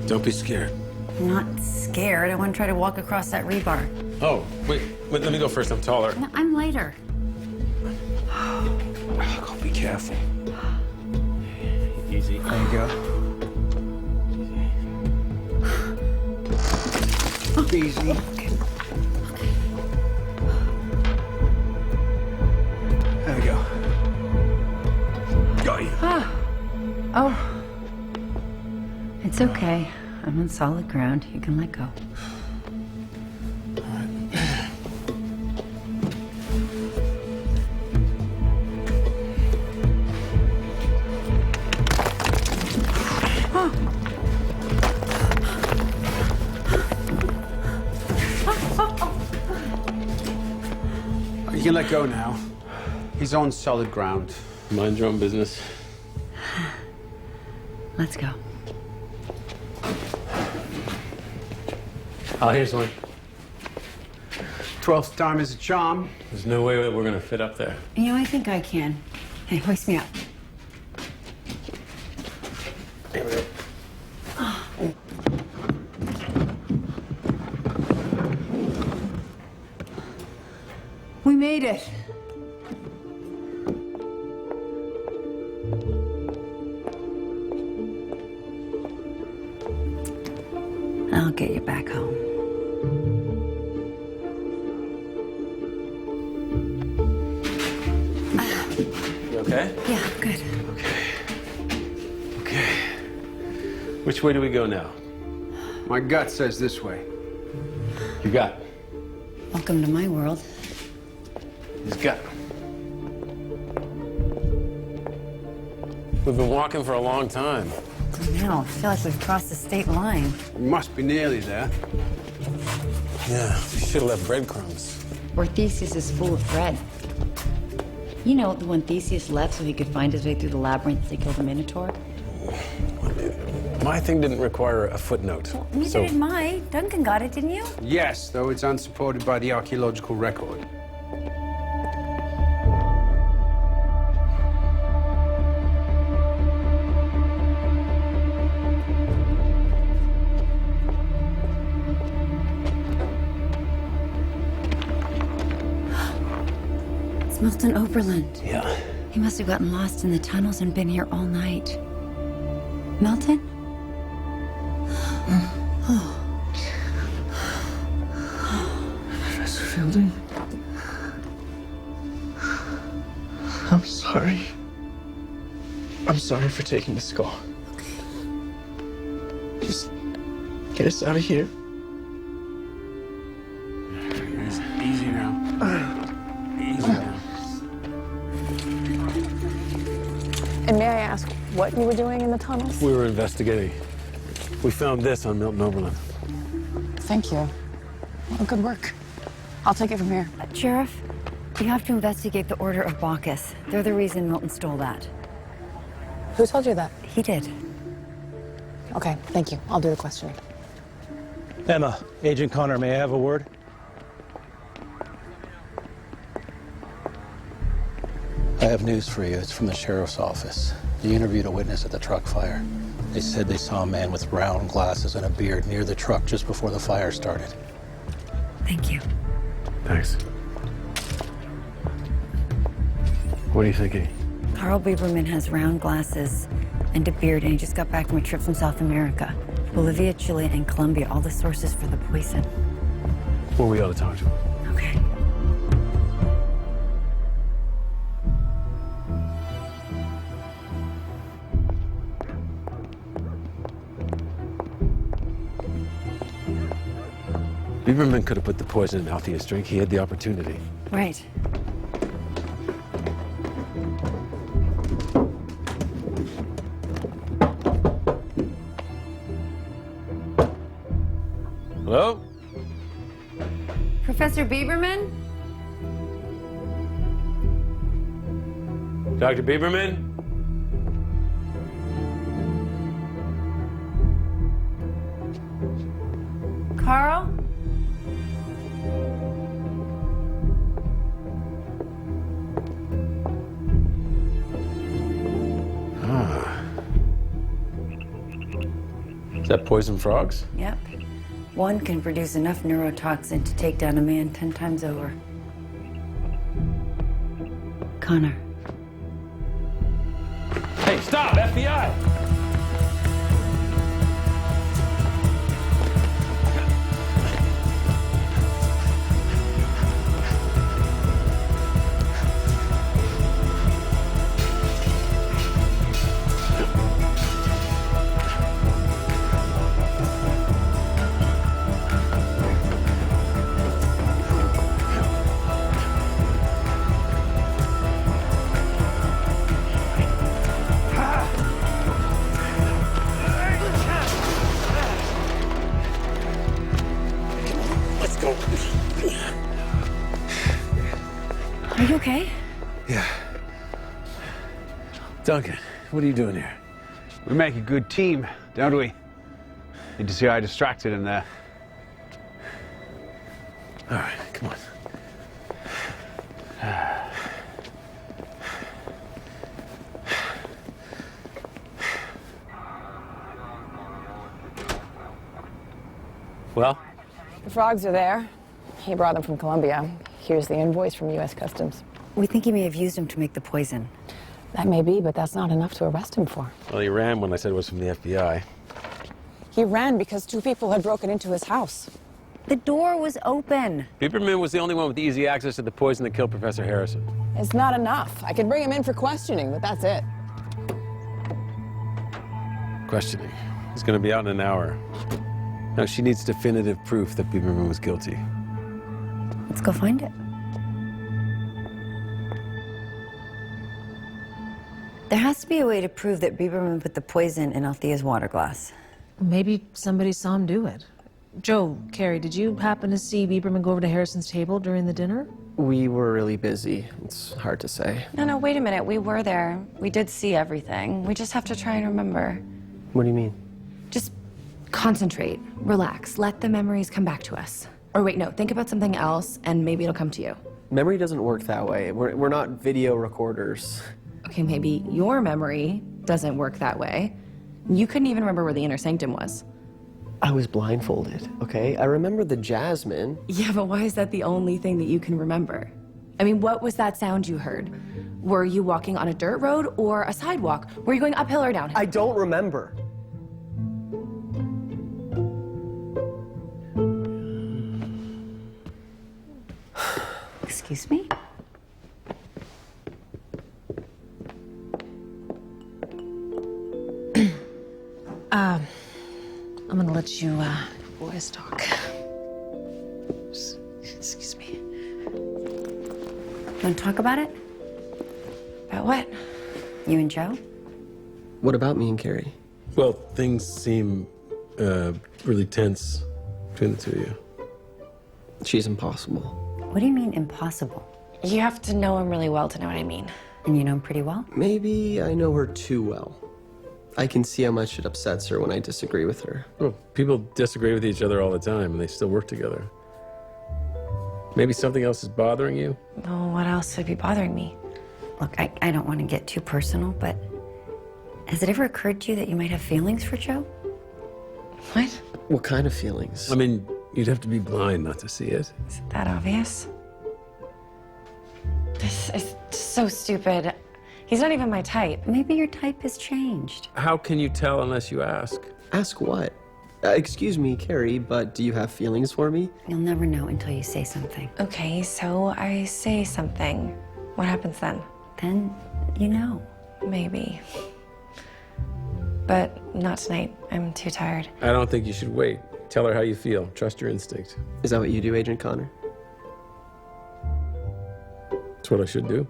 Don't be scared. I'm not scared. I want to try to walk across that rebar. Oh, wait, let me go first. I'm taller. No, I'm lighter. Oh, be careful. Easy. There you go. Easy. There we go. Got you. Oh. It's okay. I'm on solid ground. You can let go. You can let go now. He's on solid ground. Mind your own business. Let's go. Oh, here's one. 12th time is a charm. There's no way that we're gonna fit up there. You know, I think I can. Hey, hoist me up. We made it. I'll get you back home. You okay? Yeah, good. Okay. Which way do we go now? My gut says this way. Your gut. Welcome to my world. His gut. We've been walking for a long time. Now, I feel like we've crossed the state line. We must be nearly there. Yeah, we should have left breadcrumbs. Or Theseus is full of bread. You know, the one Theseus left so he could find his way through the labyrinth to kill the Minotaur? My thing didn't require a footnote. Well, neither did mine. Duncan got it, didn't you? Yes, though it's unsupported by the archaeological record. It's Milton Oberland. Yeah. He must have gotten lost in the tunnels and been here all night. Milton? Professor Fielding? I'm sorry. I'm sorry for taking the skull. Just get us out of here. Easy now. Easy now. And may I ask what you were doing in the tunnels? We were investigating. We found this on Milton Oberland. Thank you. Well, good work. I'll take it from here. Sheriff, you have to investigate the Order of Bacchus. They're the reason Milton stole that. Who told you that? He did. Okay, thank you. I'll do the questioning. Emma, Agent Connor, may I have a word? I have news for you. It's from the sheriff's office. You interviewed a witness at the truck fire. They said they saw a man with round glasses and a beard near the truck just before the fire started. Thank you. Thanks. What are you thinking? Carl Bieberman has round glasses and a beard, and he just got back from a trip from South America. Bolivia, Chile, and Colombia, all the sources for the poison. Well, we ought to talk to him. Okay. Bieberman could have put the poison in Althea's drink. He had the opportunity. Right. Hello? Professor Bieberman? Dr. Bieberman? Carl? Is that poison frogs? Yep. One can produce enough neurotoxin to take down a man 10 times over. Connor. Hey, stop! FBI! Are you okay? Yeah. Duncan, what are you doing here? We make a good team, don't we? Need to see how I distracted him there. All right, come on. Well? The frogs are there. He brought them from Colombia. Here's the invoice from U.S. Customs. We think he may have used them to make the poison. That may be, but that's not enough to arrest him for. Well, he ran when I said it was from the FBI. He ran because 2 people had broken into his house. The door was open. Bieberman was the only one with easy access to the poison that killed Professor Harrison. It's not enough. I could bring him in for questioning, but that's it. Questioning. He's going to be out in an hour. Now, she needs definitive proof that Bieberman was guilty. Let's go find it. There has to be a way to prove that Bieberman put the poison in Althea's water glass. Maybe somebody saw him do it. Joe, Carrie, did you happen to see Bieberman go over to Harrison's table during the dinner? We were really busy. It's hard to say. No, wait a minute. We were there. We did see everything. We just have to try and remember. What do you mean? Just concentrate, relax, let the memories come back to us. Or wait, no, think about something else and maybe it'll come to you. Memory doesn't work that way. We're not video recorders. Okay, maybe your memory doesn't work that way. You couldn't even remember where the inner sanctum was. I was blindfolded, okay? I remember the jasmine. Yeah, but why is that the only thing that you can remember? I mean, what was that sound you heard? Were you walking on a dirt road or a sidewalk? Were you going uphill or downhill? I don't remember. Excuse me? I'm gonna let you boys talk. Excuse me. You want to talk about it? About what? You and Joe? What about me and Carrie? Well, things seem really tense between the two of you. She's impossible. What do you mean impossible? You have to know him really well to know what I mean. And you know him pretty well? Maybe I know her too well. I can see how much it upsets her when I disagree with her. Well, people disagree with each other all the time, and they still work together. Maybe something else is bothering you? Oh, what else would be bothering me? Look, I don't want to get too personal, but has it ever occurred to you that you might have feelings for Joe? What? What kind of feelings? I mean, you'd have to be blind not to see it. Is it that obvious? This is so stupid. He's not even my type. Maybe your type has changed. How can you tell unless you ask? Ask what? Excuse me, Carrie, but do you have feelings for me? You'll never know until you say something. Okay, so I say something. What happens then? Then you know. Maybe. But not tonight. I'm too tired. I don't think you should wait. Tell her how you feel. Trust your instinct. Is that what you do, Agent Connor? That's what I should do.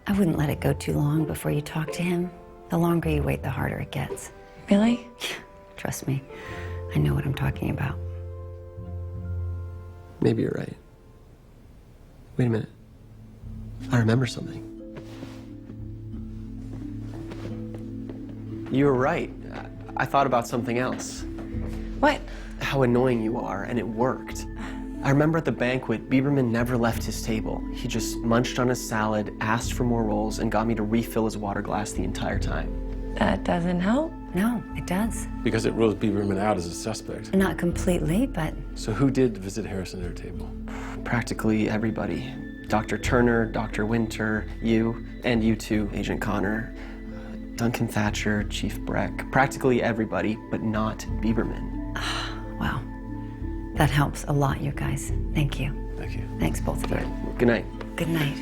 I wouldn't let it go too long before you talk to him. The longer you wait, the harder it gets. Really? Trust me, I know what I'm talking about. Maybe you're right. Wait a minute. I remember something. You were right. I thought about something else. What? How annoying you are, and it worked. I remember at the banquet, Bieberman never left his table. He just munched on his salad, asked for more rolls, and got me to refill his water glass the entire time. That doesn't help. No, it does. Because it rules Bieberman out as a suspect. Not completely, but... So who did visit Harrison at her table? Practically everybody. Dr. Turner, Dr. Winter, you, and you too, Agent Connor. Duncan Thatcher, Chief Breck. Practically everybody, but not Bieberman. Wow. That helps a lot, you guys. Thank you. Thank you. Thanks, both of you. Good night. Good night.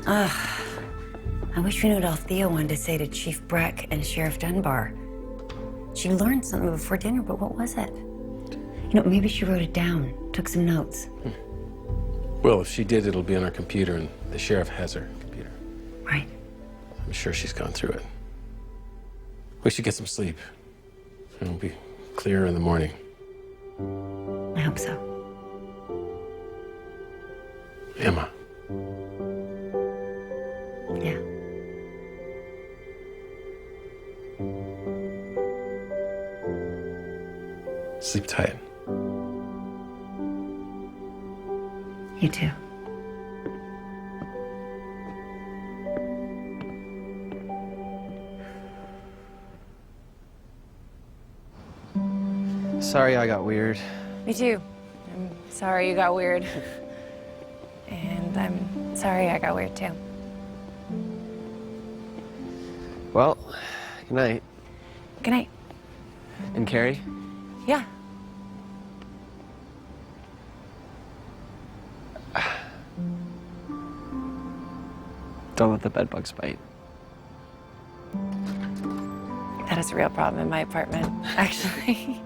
I wish we knew what Althea wanted to say to Chief Breck and Sheriff Dunbar. She learned something before dinner, but what was it? You know, maybe she wrote it down, took some notes. Well, if she did, it'll be on her computer, and the sheriff has her computer. Right. I'm sure she's gone through it. We should get some sleep. It'll be clearer in the morning. I hope so. Emma. Yeah. Sleep tight. You too. Sorry I got weird. Me too. I'm sorry you got weird. And I'm sorry I got weird too. Well, good night. Good night. And Carrie? Yeah. Don't let the bedbugs bite. That is a real problem in my apartment, actually.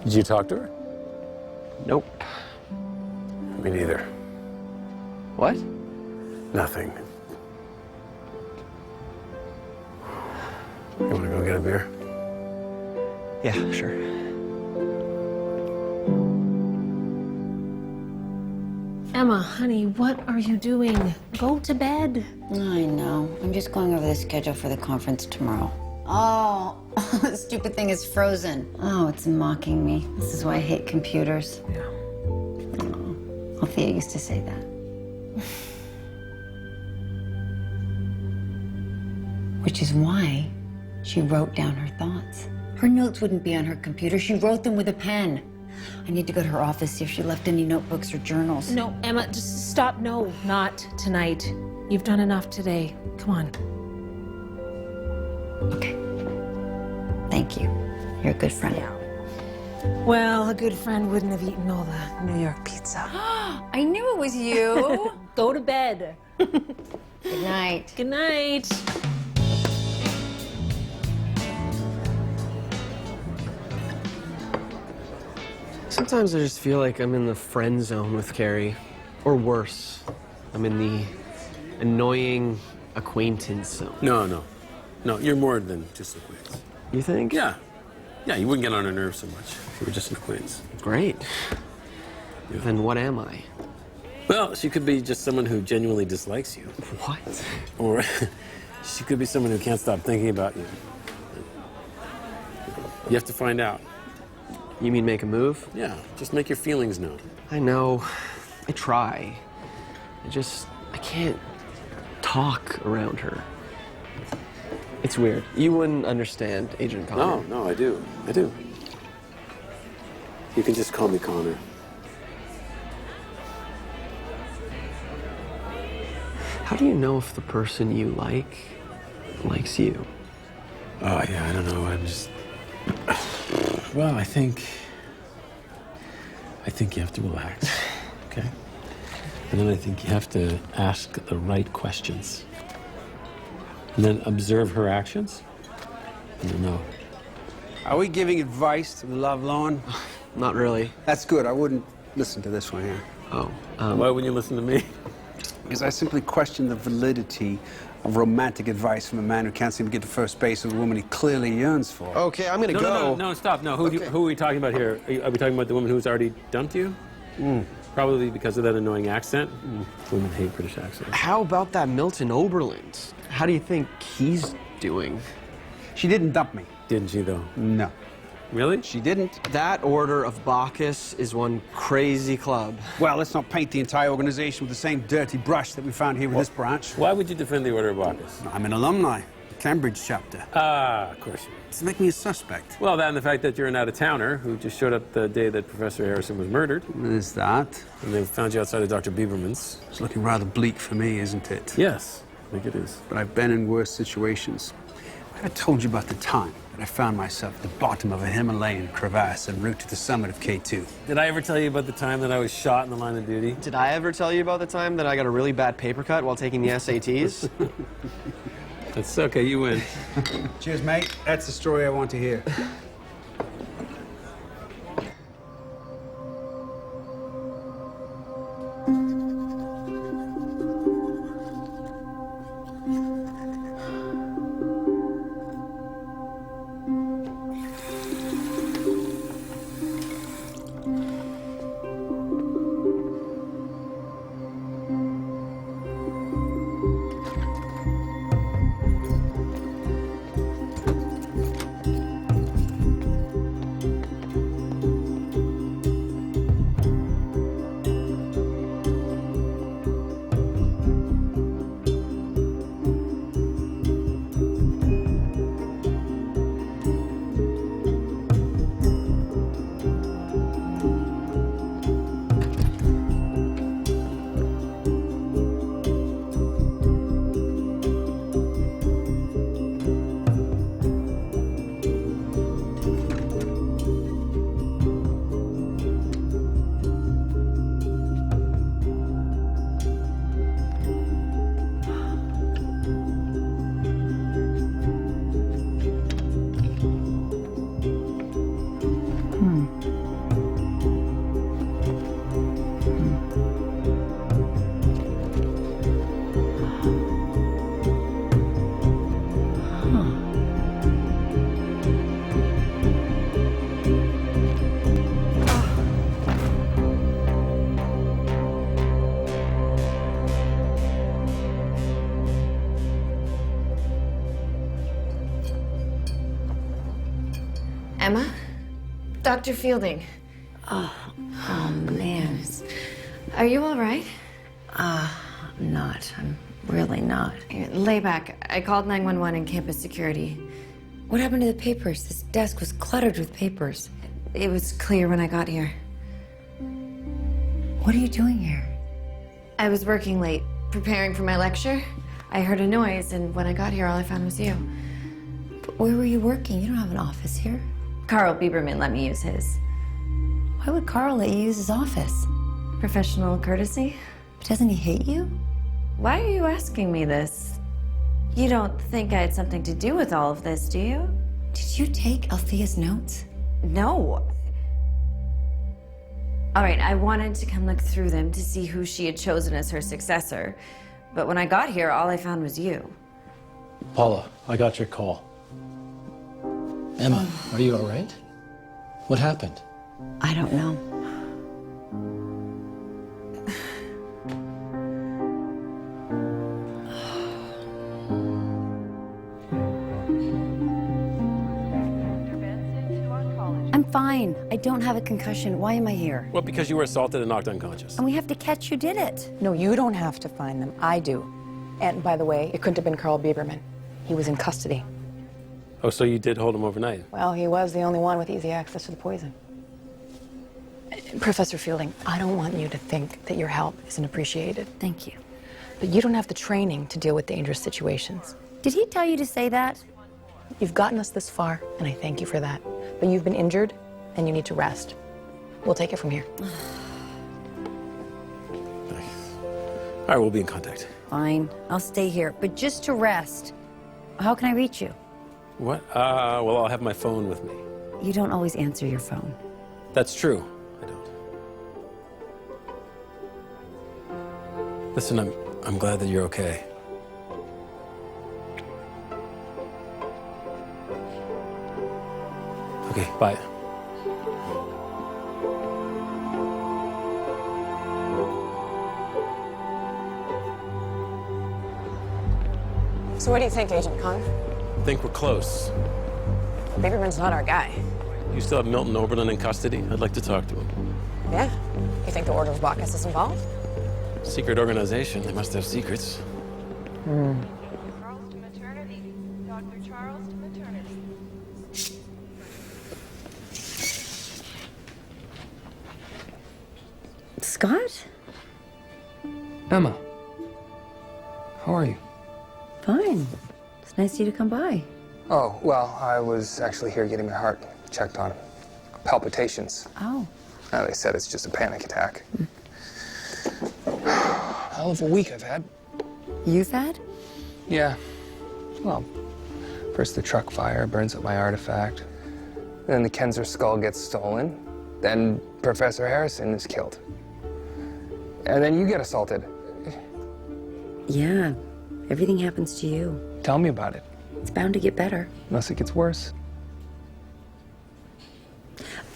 Did you talk to her? Nope. Me neither. What? Nothing. You want to go get a beer? Yeah, sure. Emma, honey, what are you doing? Go to bed. I know. I'm just going over the schedule for the conference tomorrow. Oh, the stupid thing is frozen. Oh, it's mocking me. This is why I hate computers. Yeah. Oh, Althea used to say that. Which is why she wrote down her thoughts. Her notes wouldn't be on her computer. She wrote them with a pen. I need to go to her office, see if she left any notebooks or journals. No, Emma, just stop. No, not tonight. You've done enough today. Come on. Okay. Thank you. You're a good friend. Yeah. Well, a good friend wouldn't have eaten all the New York pizza. I knew it was you. Go to bed. Good night. Good night. Sometimes I just feel like I'm in the friend zone with Carrie. Or worse, I'm in the annoying acquaintance zone. No, you're more than just an acquaintance. You think? Yeah, you wouldn't get on her nerves so much if you were just an acquaintance. Great. Yeah. Then what am I? Well, she could be just someone who genuinely dislikes you. What? Or she could be someone who can't stop thinking about you. You have to find out. You mean make a move? Yeah, just make your feelings known. I know. I try. I can't talk around her. It's weird. You wouldn't understand, Agent Connor. No, I do. You can just call me Connor. How do you know if the person you like likes you? Oh, yeah, I don't know. Well, I think you have to relax, okay? And then I think you have to ask the right questions. And then observe her actions, and you'll know. Are we giving advice to the lovelorn? Not really. That's good. I wouldn't listen to this one here. Oh. Why wouldn't you listen to me? Because I simply question the validity of romantic advice from a man who can't seem to get to first base with a woman he clearly yearns for. Okay, I'm gonna go. No, stop. No, who are we talking about here? Are we talking about the woman who's already dumped you? Probably because of that annoying accent. Women hate British accents. How about that Milton Oberland? How do you think he's doing? She didn't dump me. Didn't she, though? No. Really? She didn't. That Order of Bacchus is one crazy club. Well, let's not paint the entire organization with the same dirty brush that we found here with this branch. Why would you defend the Order of Bacchus? I'm an alumni. Cambridge chapter. Ah, of course. To make me a suspect. Well, that and the fact that you're an out-of-towner who just showed up the day that Professor Harrison was murdered. There's that. And they found you outside of Dr. Bieberman's. It's looking rather bleak for me, isn't it? Yes, I think it is. But I've been in worse situations. I told you about the time that I found myself at the bottom of a Himalayan crevasse en route to the summit of K2. Did I ever tell you about the time that I was shot in the line of duty? Did I ever tell you about the time that I got a really bad paper cut while taking the SATs? That's okay, you win. Cheers, mate. That's the story I want to hear. Emma? Dr. Fielding. Oh, man. Are you all right? I'm not. I'm really not. Here, lay back. I called 911 and campus security. What happened to the papers? This desk was cluttered with papers. It was clear when I got here. What are you doing here? I was working late, preparing for my lecture. I heard a noise, and when I got here, all I found was you. But where were you working? You don't have an office here. Carl Bieberman let me use his. Why would Carl let you use his office? Professional courtesy. But doesn't he hate you? Why are you asking me this? You don't think I had something to do with all of this, do you? Did you take Althea's notes? No. All right, I wanted to come look through them to see who she had chosen as her successor. But when I got here, all I found was you. Paula, I got your call. Emma, are you all right? What happened? I don't know. I'm fine. I don't have a concussion. Why am I here? Well, because you were assaulted and knocked unconscious. And we have to catch who did it. No, you don't have to find them. I do. And by the way, it couldn't have been Carl Bieberman. He was in custody. Oh, so you did hold him overnight? Well, he was the only one with easy access to the poison. Professor Fielding, I don't want you to think that your help isn't appreciated. Thank you. But you don't have the training to deal with dangerous situations. Did he tell you to say that? You've gotten us this far, and I thank you for that. But you've been injured, and you need to rest. We'll take it from here. All right, we'll be in contact. Fine. I'll stay here, but just to rest. How can I reach you? What? Well, I'll have my phone with me. You don't always answer your phone. That's true. I don't. Listen, I'm glad that you're okay. Okay, bye. So what do you think, Agent Khan? I think we're close. Bieberman's not our guy. You still have Milton Oberlin in custody? I'd like to talk to him. Yeah? You think the Order of Bacchus is involved? Secret organization. They must have secrets. Scott? Emma, how are you? Fine. It's nice of you to come by. Oh, well, I was actually here getting my heart checked on. Palpitations. Oh. They said it's just a panic attack. Hell of a week I've had. You've had? Yeah. Well, first the truck fire burns up my artifact. Then the Kenzer skull gets stolen. Then Professor Harrison is killed. And then you get assaulted. Yeah. Everything happens to you. Tell me about it. It's bound to get better. Unless it gets worse.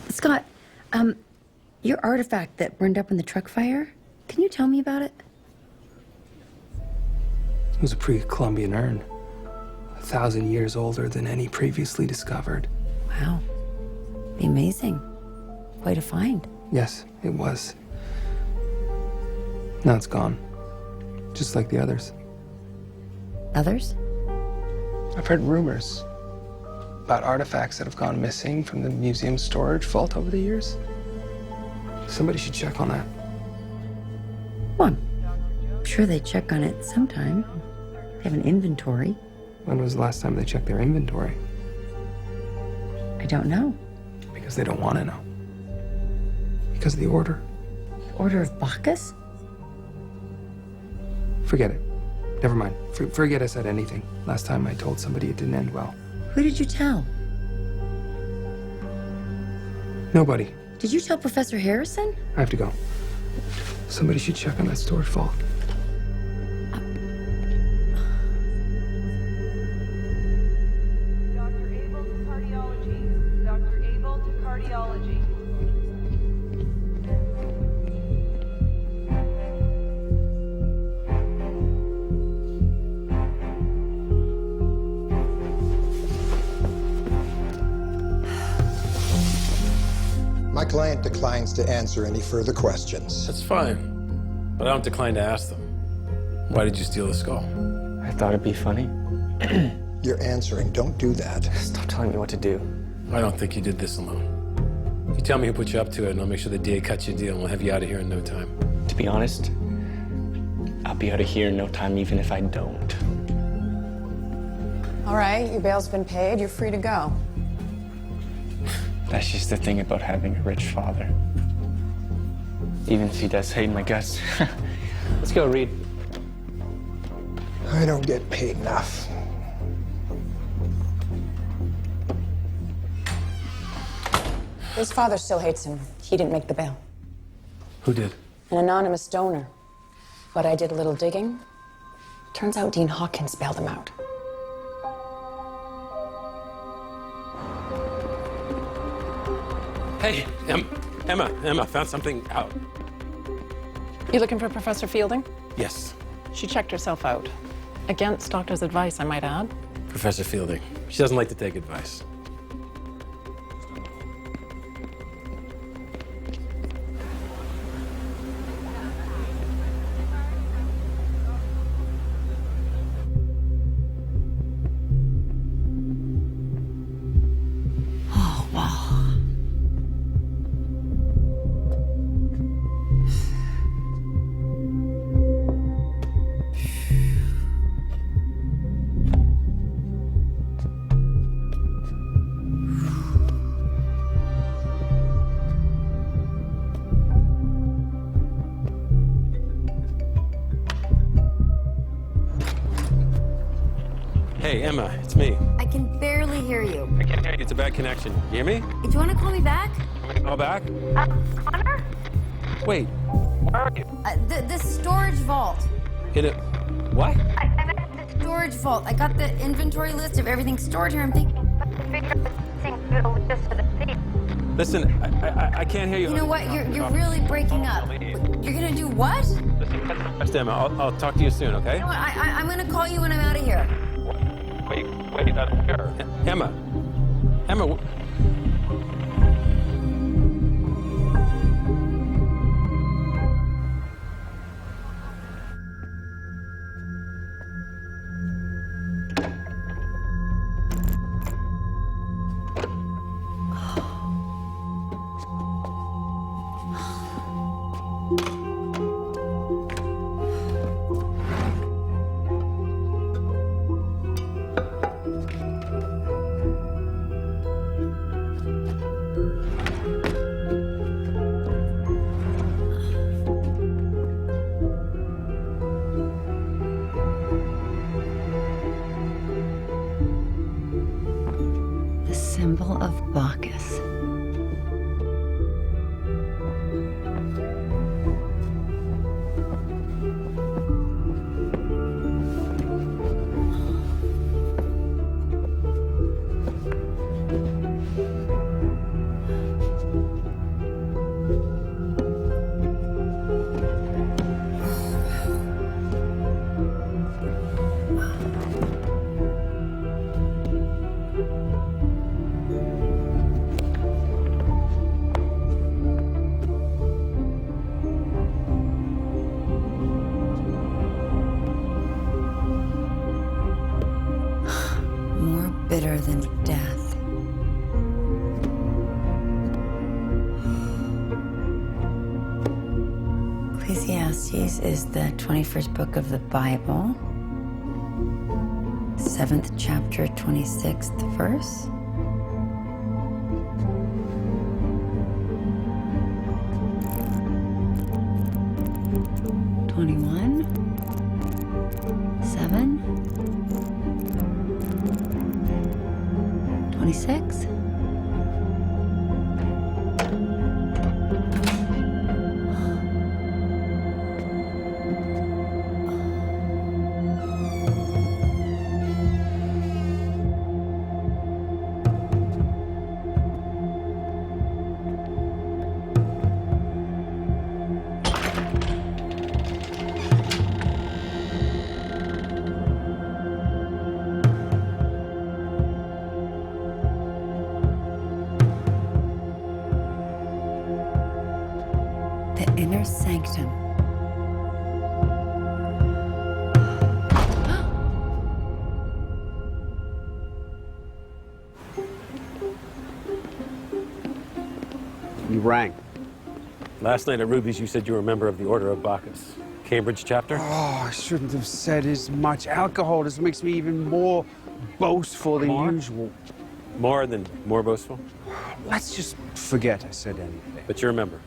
Scott, your artifact that burned up in the truck fire, can you tell me about it? It was a pre-Columbian urn. 1,000 years older than any previously discovered. Wow. Amazing. Quite a find. Yes, it was. Now it's gone. Just like the others. Others? I've heard rumors about artifacts that have gone missing from the museum's storage vault over the years. Somebody should check on that. Well, I'm sure they check on it sometime. They have an inventory. When was the last time they checked their inventory? I don't know. Because they don't want to know. Because of the Order. Order of Bacchus? Forget it. Never mind. Forget I said anything. Last time I told somebody it didn't end well. Who did you tell? Nobody. Did you tell Professor Harrison? I have to go. Somebody should check on that storage vault. Dr. Abel to cardiology. Dr. Abel to cardiology. My client declines to answer any further questions. That's fine, but I don't decline to ask them. Why did you steal the skull? I thought it'd be funny. You're answering. Don't do that. Stop telling me what to do. I don't think you did this alone. You tell me who put you up to it, and I'll make sure the DA cuts you a deal, and we'll have you out of here in no time. To be honest, I'll be out of here in no time, even if I don't. All right, your bail's been paid. You're free to go. That's just the thing about having a rich father. Even if he does hate my guts. Let's go, Reed. I don't get paid enough. His father still hates him. He didn't make the bail. Who did? An anonymous donor. But I did a little digging. Turns out Dean Hawkins bailed him out. Hey, Emma, found something out. You looking for Professor Fielding? Yes, She checked herself out. Against doctor's advice, I might add. Professor Fielding. She doesn't like to take advice. Oh, wow. Hey, Emma, it's me. I can barely hear you. I can't hear you. It's a bad connection. You hear me? Do you want to call me back? Want me to call back? Connor? Wait, where are you? The storage vault. In a... what? I'm at the storage vault. I got the inventory list of everything stored here. I'm thinking, Listen, I can't hear you. You know what? You're really breaking up. You're gonna do what? Rest, Emma. I'll talk to you soon, okay? You know what? I'm gonna call you when I'm out of here. Wait, Emma. Emma. The symbol of Bacchus. More bitter than death. Ecclesiastes is the 21st book of the Bible, 7th chapter, 26th verse. "21, 7, 26. inner sanctum. You rang. Last night at Ruby's, you said you were a member of the Order of Bacchus. Cambridge chapter? Oh, I shouldn't have said as much. Alcohol just makes me even more boastful than usual. More boastful? Let's just forget I said anything. But you're a member.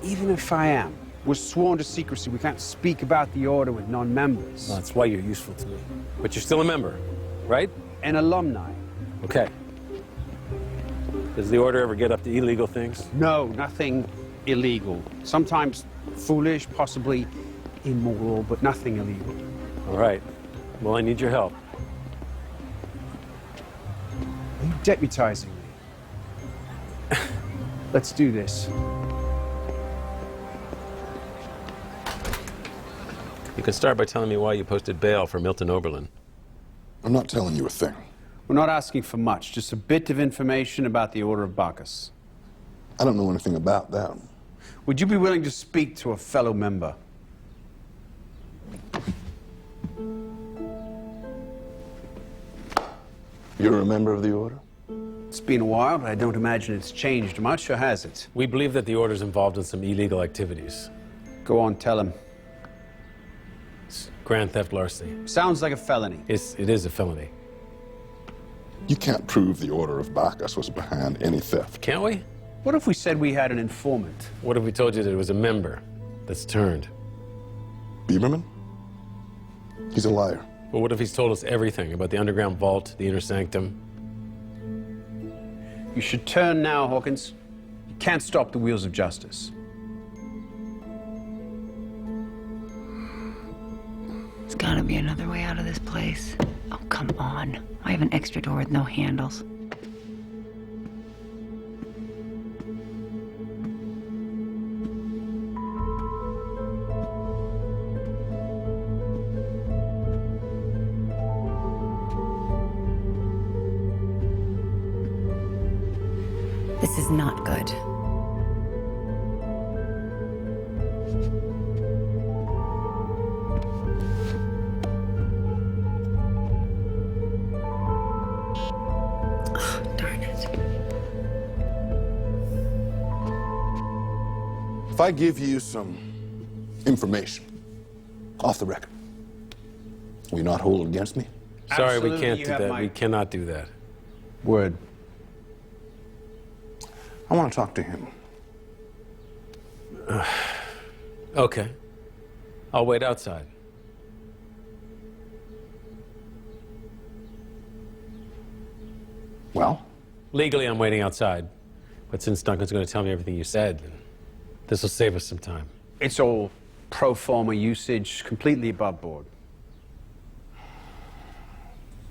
Even if I am, we're sworn to secrecy. We can't speak about the order with non-members. Well, that's why you're useful to me. But you're still a member, right? An alumni. Okay. Does the Order ever get up to illegal things? No, nothing illegal. Sometimes foolish, possibly immoral, but nothing illegal. All right. Well, I need your help. Are you deputizing me? Let's do this. You can start by telling me why you posted bail for Milton Oberlin. I'm not telling you a thing. We're not asking for much, just a bit of information about the Order of Bacchus. I don't know anything about them. Would you be willing to speak to a fellow member? You're a member of the Order? It's been a while, but I don't imagine it's changed much, or has it? We believe that the Order's involved in some illegal activities. Go on, tell him. It's grand theft larceny. Sounds like a felony. It is a felony. You can't prove the Order of Bacchus was behind any theft. Can't we? What if we said we had an informant? What if we told you that it was a member that's turned? Bieberman? He's a liar. Well, what if he's told us everything about the underground vault, the inner sanctum? You should turn now, Hawkins. You can't stop the wheels of justice. There's gotta be another way out of this place. Oh, come on. I have an extra door with no handles. This is not good. Oh, darn it. If I give you some information off the record, will you not hold it against me? Sorry, we Absolutely, can't you do have that. my- We cannot do that. Word. I want to talk to him. Okay. I'll wait outside. Well? Legally, I'm waiting outside. But since Duncan's going to tell me everything you said, this will save us some time. It's all pro forma usage, completely above board.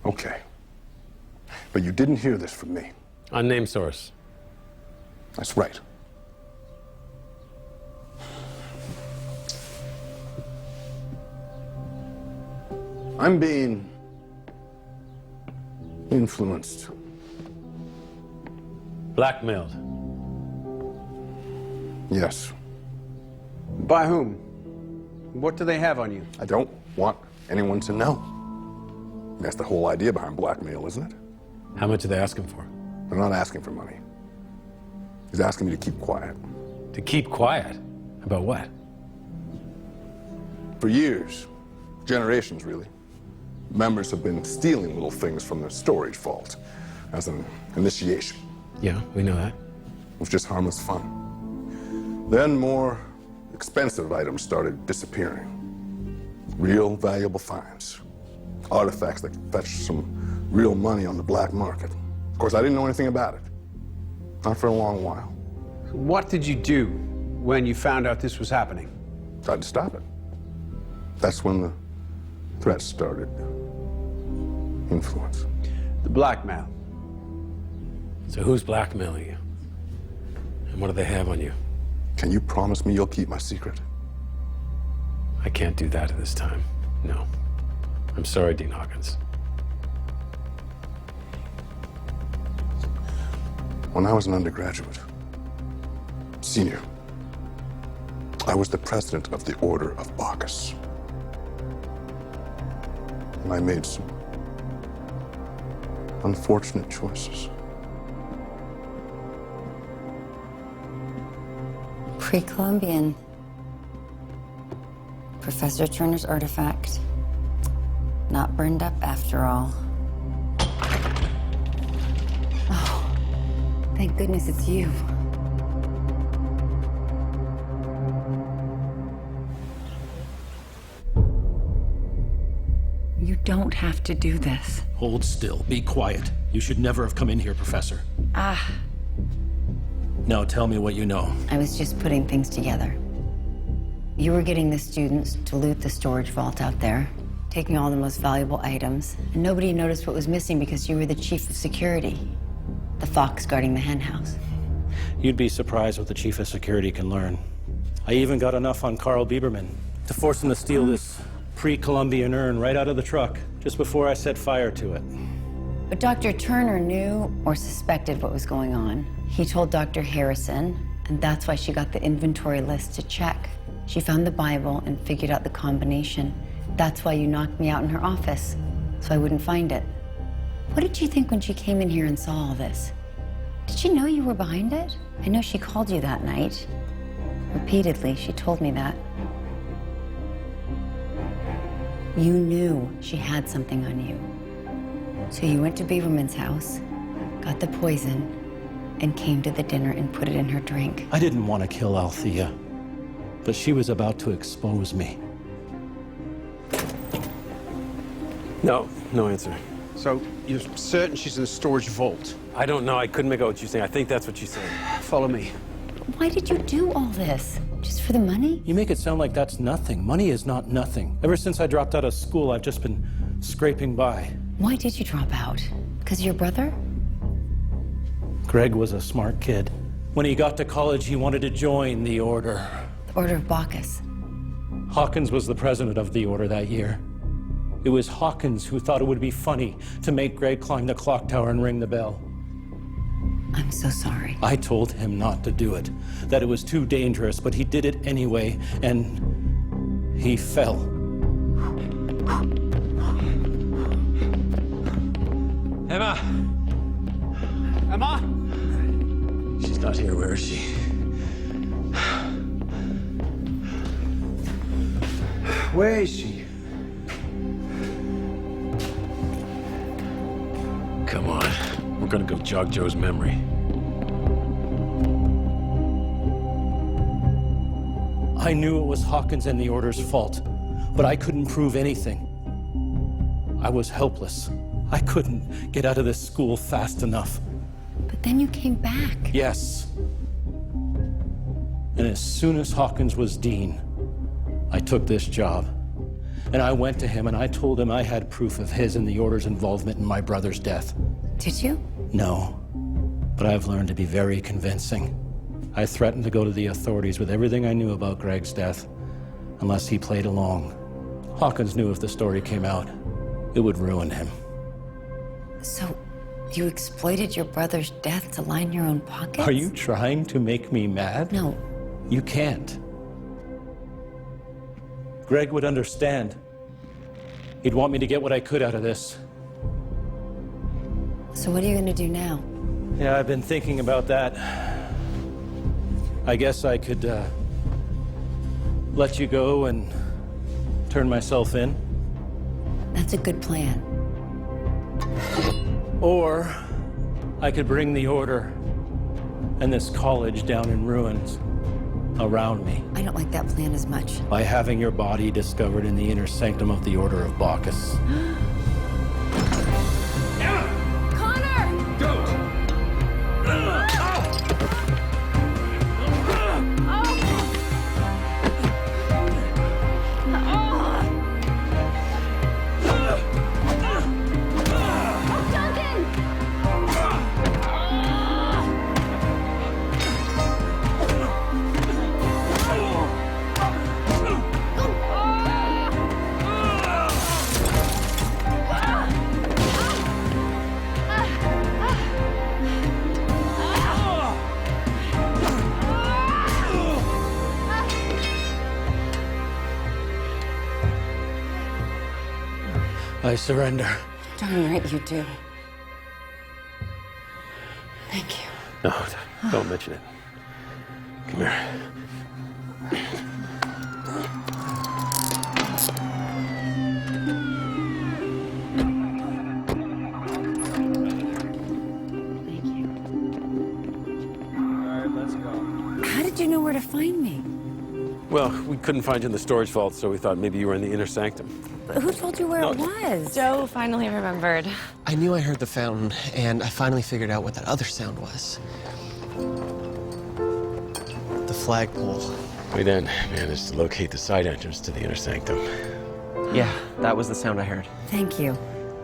Okay. But you didn't hear this from me. Unnamed source. That's right. I'm being influenced. Blackmailed. Yes. By whom? What do they have on you? I don't want anyone to know. That's the whole idea behind blackmail, isn't it? How much are they asking for? They're not asking for money. He's asking me to keep quiet. To keep quiet? About what? For years, generations really, members have been stealing little things from the storage vault as an initiation. Yeah, we know that. It was just harmless fun. Then more expensive items started disappearing. Real valuable finds. Artifacts that fetched some real money on the black market. Of course, I didn't know anything about it. Not for a long while. What did you do when you found out this was happening? Tried to stop it. That's when the threats started. Influence. The blackmail. So who's blackmailing you? And what do they have on you? Can you promise me you'll keep my secret? I can't do that at this time. No. I'm sorry, Dean Hawkins. When I was an undergraduate, senior, I was the president of the Order of Bacchus. And I made some unfortunate choices. Pre-Columbian. Professor Turner's artifact. Not burned up after all. Oh, thank goodness it's you. You don't have to do this. Hold still. Be quiet. You should never have come in here, Professor. Ah, Now tell me what you know. I was just putting things together. You were getting the students to loot the storage vault out there, taking all the most valuable items, and nobody noticed what was missing because you were the chief of security, the fox guarding the hen house. You'd be surprised what the chief of security can learn. I even got enough on Carl Bieberman to force him to steal this pre-Columbian urn right out of the truck, just before I set fire to it. But Dr. Turner knew or suspected what was going on. He told Dr. Harrison, and that's why she got the inventory list to check. She found the Bible and figured out the combination. That's why you knocked me out in her office, so I wouldn't find it. What did you think when she came in here and saw all this? Did she know you were behind it? I know she called you that night. Repeatedly, she told me that. You knew she had something on you. So you went to Bieberman's house, got the poison, and came to the dinner and put it in her drink. I didn't want to kill Althea, but she was about to expose me. No answer. So you're certain she's in the storage vault? I don't know. I couldn't make out what you're saying. I think that's what you said. Follow me. Why did you do all this? Just for the money? You make it sound like that's nothing. Money is not nothing. Ever since I dropped out of school, I've just been scraping by. Why did you drop out? Because of your brother? Greg was a smart kid. When he got to college, he wanted to join the Order. The Order of Bacchus. Hawkins was the president of the Order that year. It was Hawkins who thought it would be funny to make Greg climb the clock tower and ring the bell. I'm so sorry. I told him not to do it, that it was too dangerous, but he did it anyway, and he fell. Emma! Emma? She's not here. Where is she? Where is she? Come on. We're gonna go jog Joe's memory. I knew it was Hawkins and the Order's fault, but I couldn't prove anything. I was helpless. I couldn't get out of this school fast enough. But then you came back. Yes. And as soon as Hawkins was dean, I took this job. And I went to him and I told him I had proof of his and the Order's involvement in my brother's death. Did you? No, but I've learned to be very convincing. I threatened to go to the authorities with everything I knew about Greg's death, unless he played along. Hawkins knew if the story came out, it would ruin him. So, you exploited your brother's death to line your own pockets? Are you trying to make me mad? No. You can't. Greg would understand. He'd want me to get what I could out of this. So what are you gonna do now? Yeah, I've been thinking about that. I guess I could, let you go and turn myself in. That's a good plan. Or I could bring the Order and this college down in ruins around me. I don't like that plan as much. By having your body discovered in the inner sanctum of the Order of Bacchus. I surrender. Darn right you do. Thank you. No, don't mention it. Come here. How did you know where to find me? Well, we couldn't find you in the storage vault, so we thought maybe you were in the inner sanctum. But who told you where it was? Joe finally remembered. I knew I heard the fountain, and I finally figured out what that other sound was. The flagpole. We then managed to locate the side entrance to the inner sanctum. Yeah, that was the sound I heard. Thank you.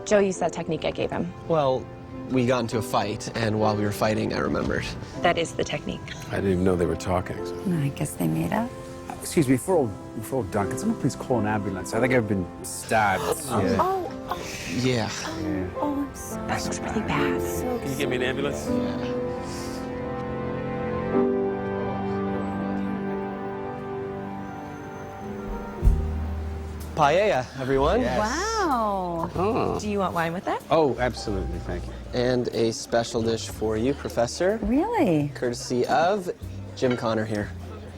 Joe used that technique I gave him. Well, we got into a fight, and while we were fighting, I remembered. That is the technique. I didn't even know they were talking. So. I guess they made up. Excuse me, before all done, can someone please call an ambulance? I think I've been stabbed. Yeah. That's really bad. Can you get me an ambulance? Paella, everyone. Wow. Oh. Do you want wine with that? Oh, absolutely, thank you. And a special dish for you, Professor. Really? Courtesy of Jim Connor here.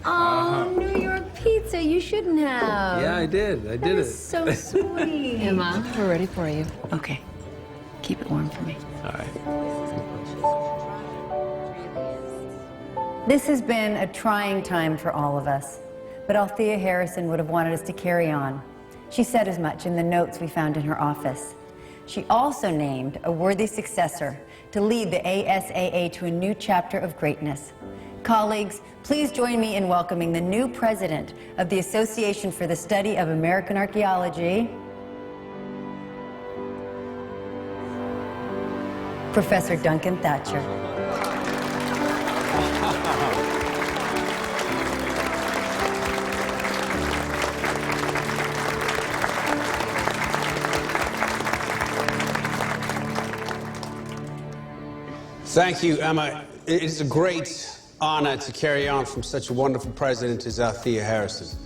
Oh, New York pizza. You shouldn't have. Yeah, I did. I did it. So sweet. Emma, we're ready for you. Okay. Keep it warm for me. All right. This has been a trying time for all of us, but Althea Harrison would have wanted us to carry on. She said as much in the notes we found in her office. She also named a worthy successor to lead the ASAA to a new chapter of greatness. Colleagues, please join me in welcoming the new president of the Association for the Study of American Archaeology, Professor Duncan Thatcher. Thank you, Emma. It is a great honor to carry on from such a wonderful president as Althea Harrison.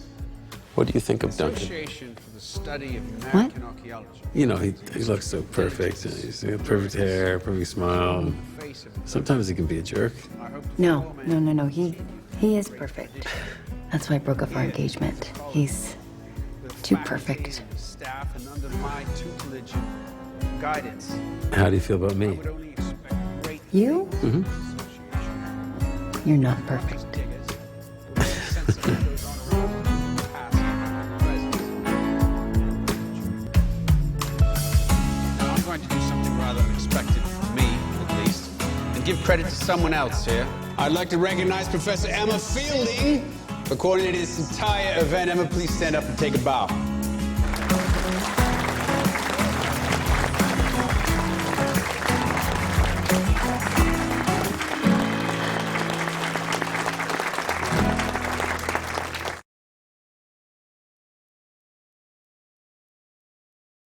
What do you think of Duncan? Association for the Study of American Archaeology. You know, he looks so perfect. He's got perfect hair, perfect smile. Sometimes he can be a jerk. No. He is perfect. That's why I broke up our engagement. He's too perfect. Staff and under my tutelage and guidance. How do you feel about me? You? Mm-hmm. You're not perfect. Now I'm going to do something rather unexpected for me, at least, and give credit to someone else here. I'd like to recognize Professor Emma Fielding for coordinating this entire event. Emma, please stand up and take a bow.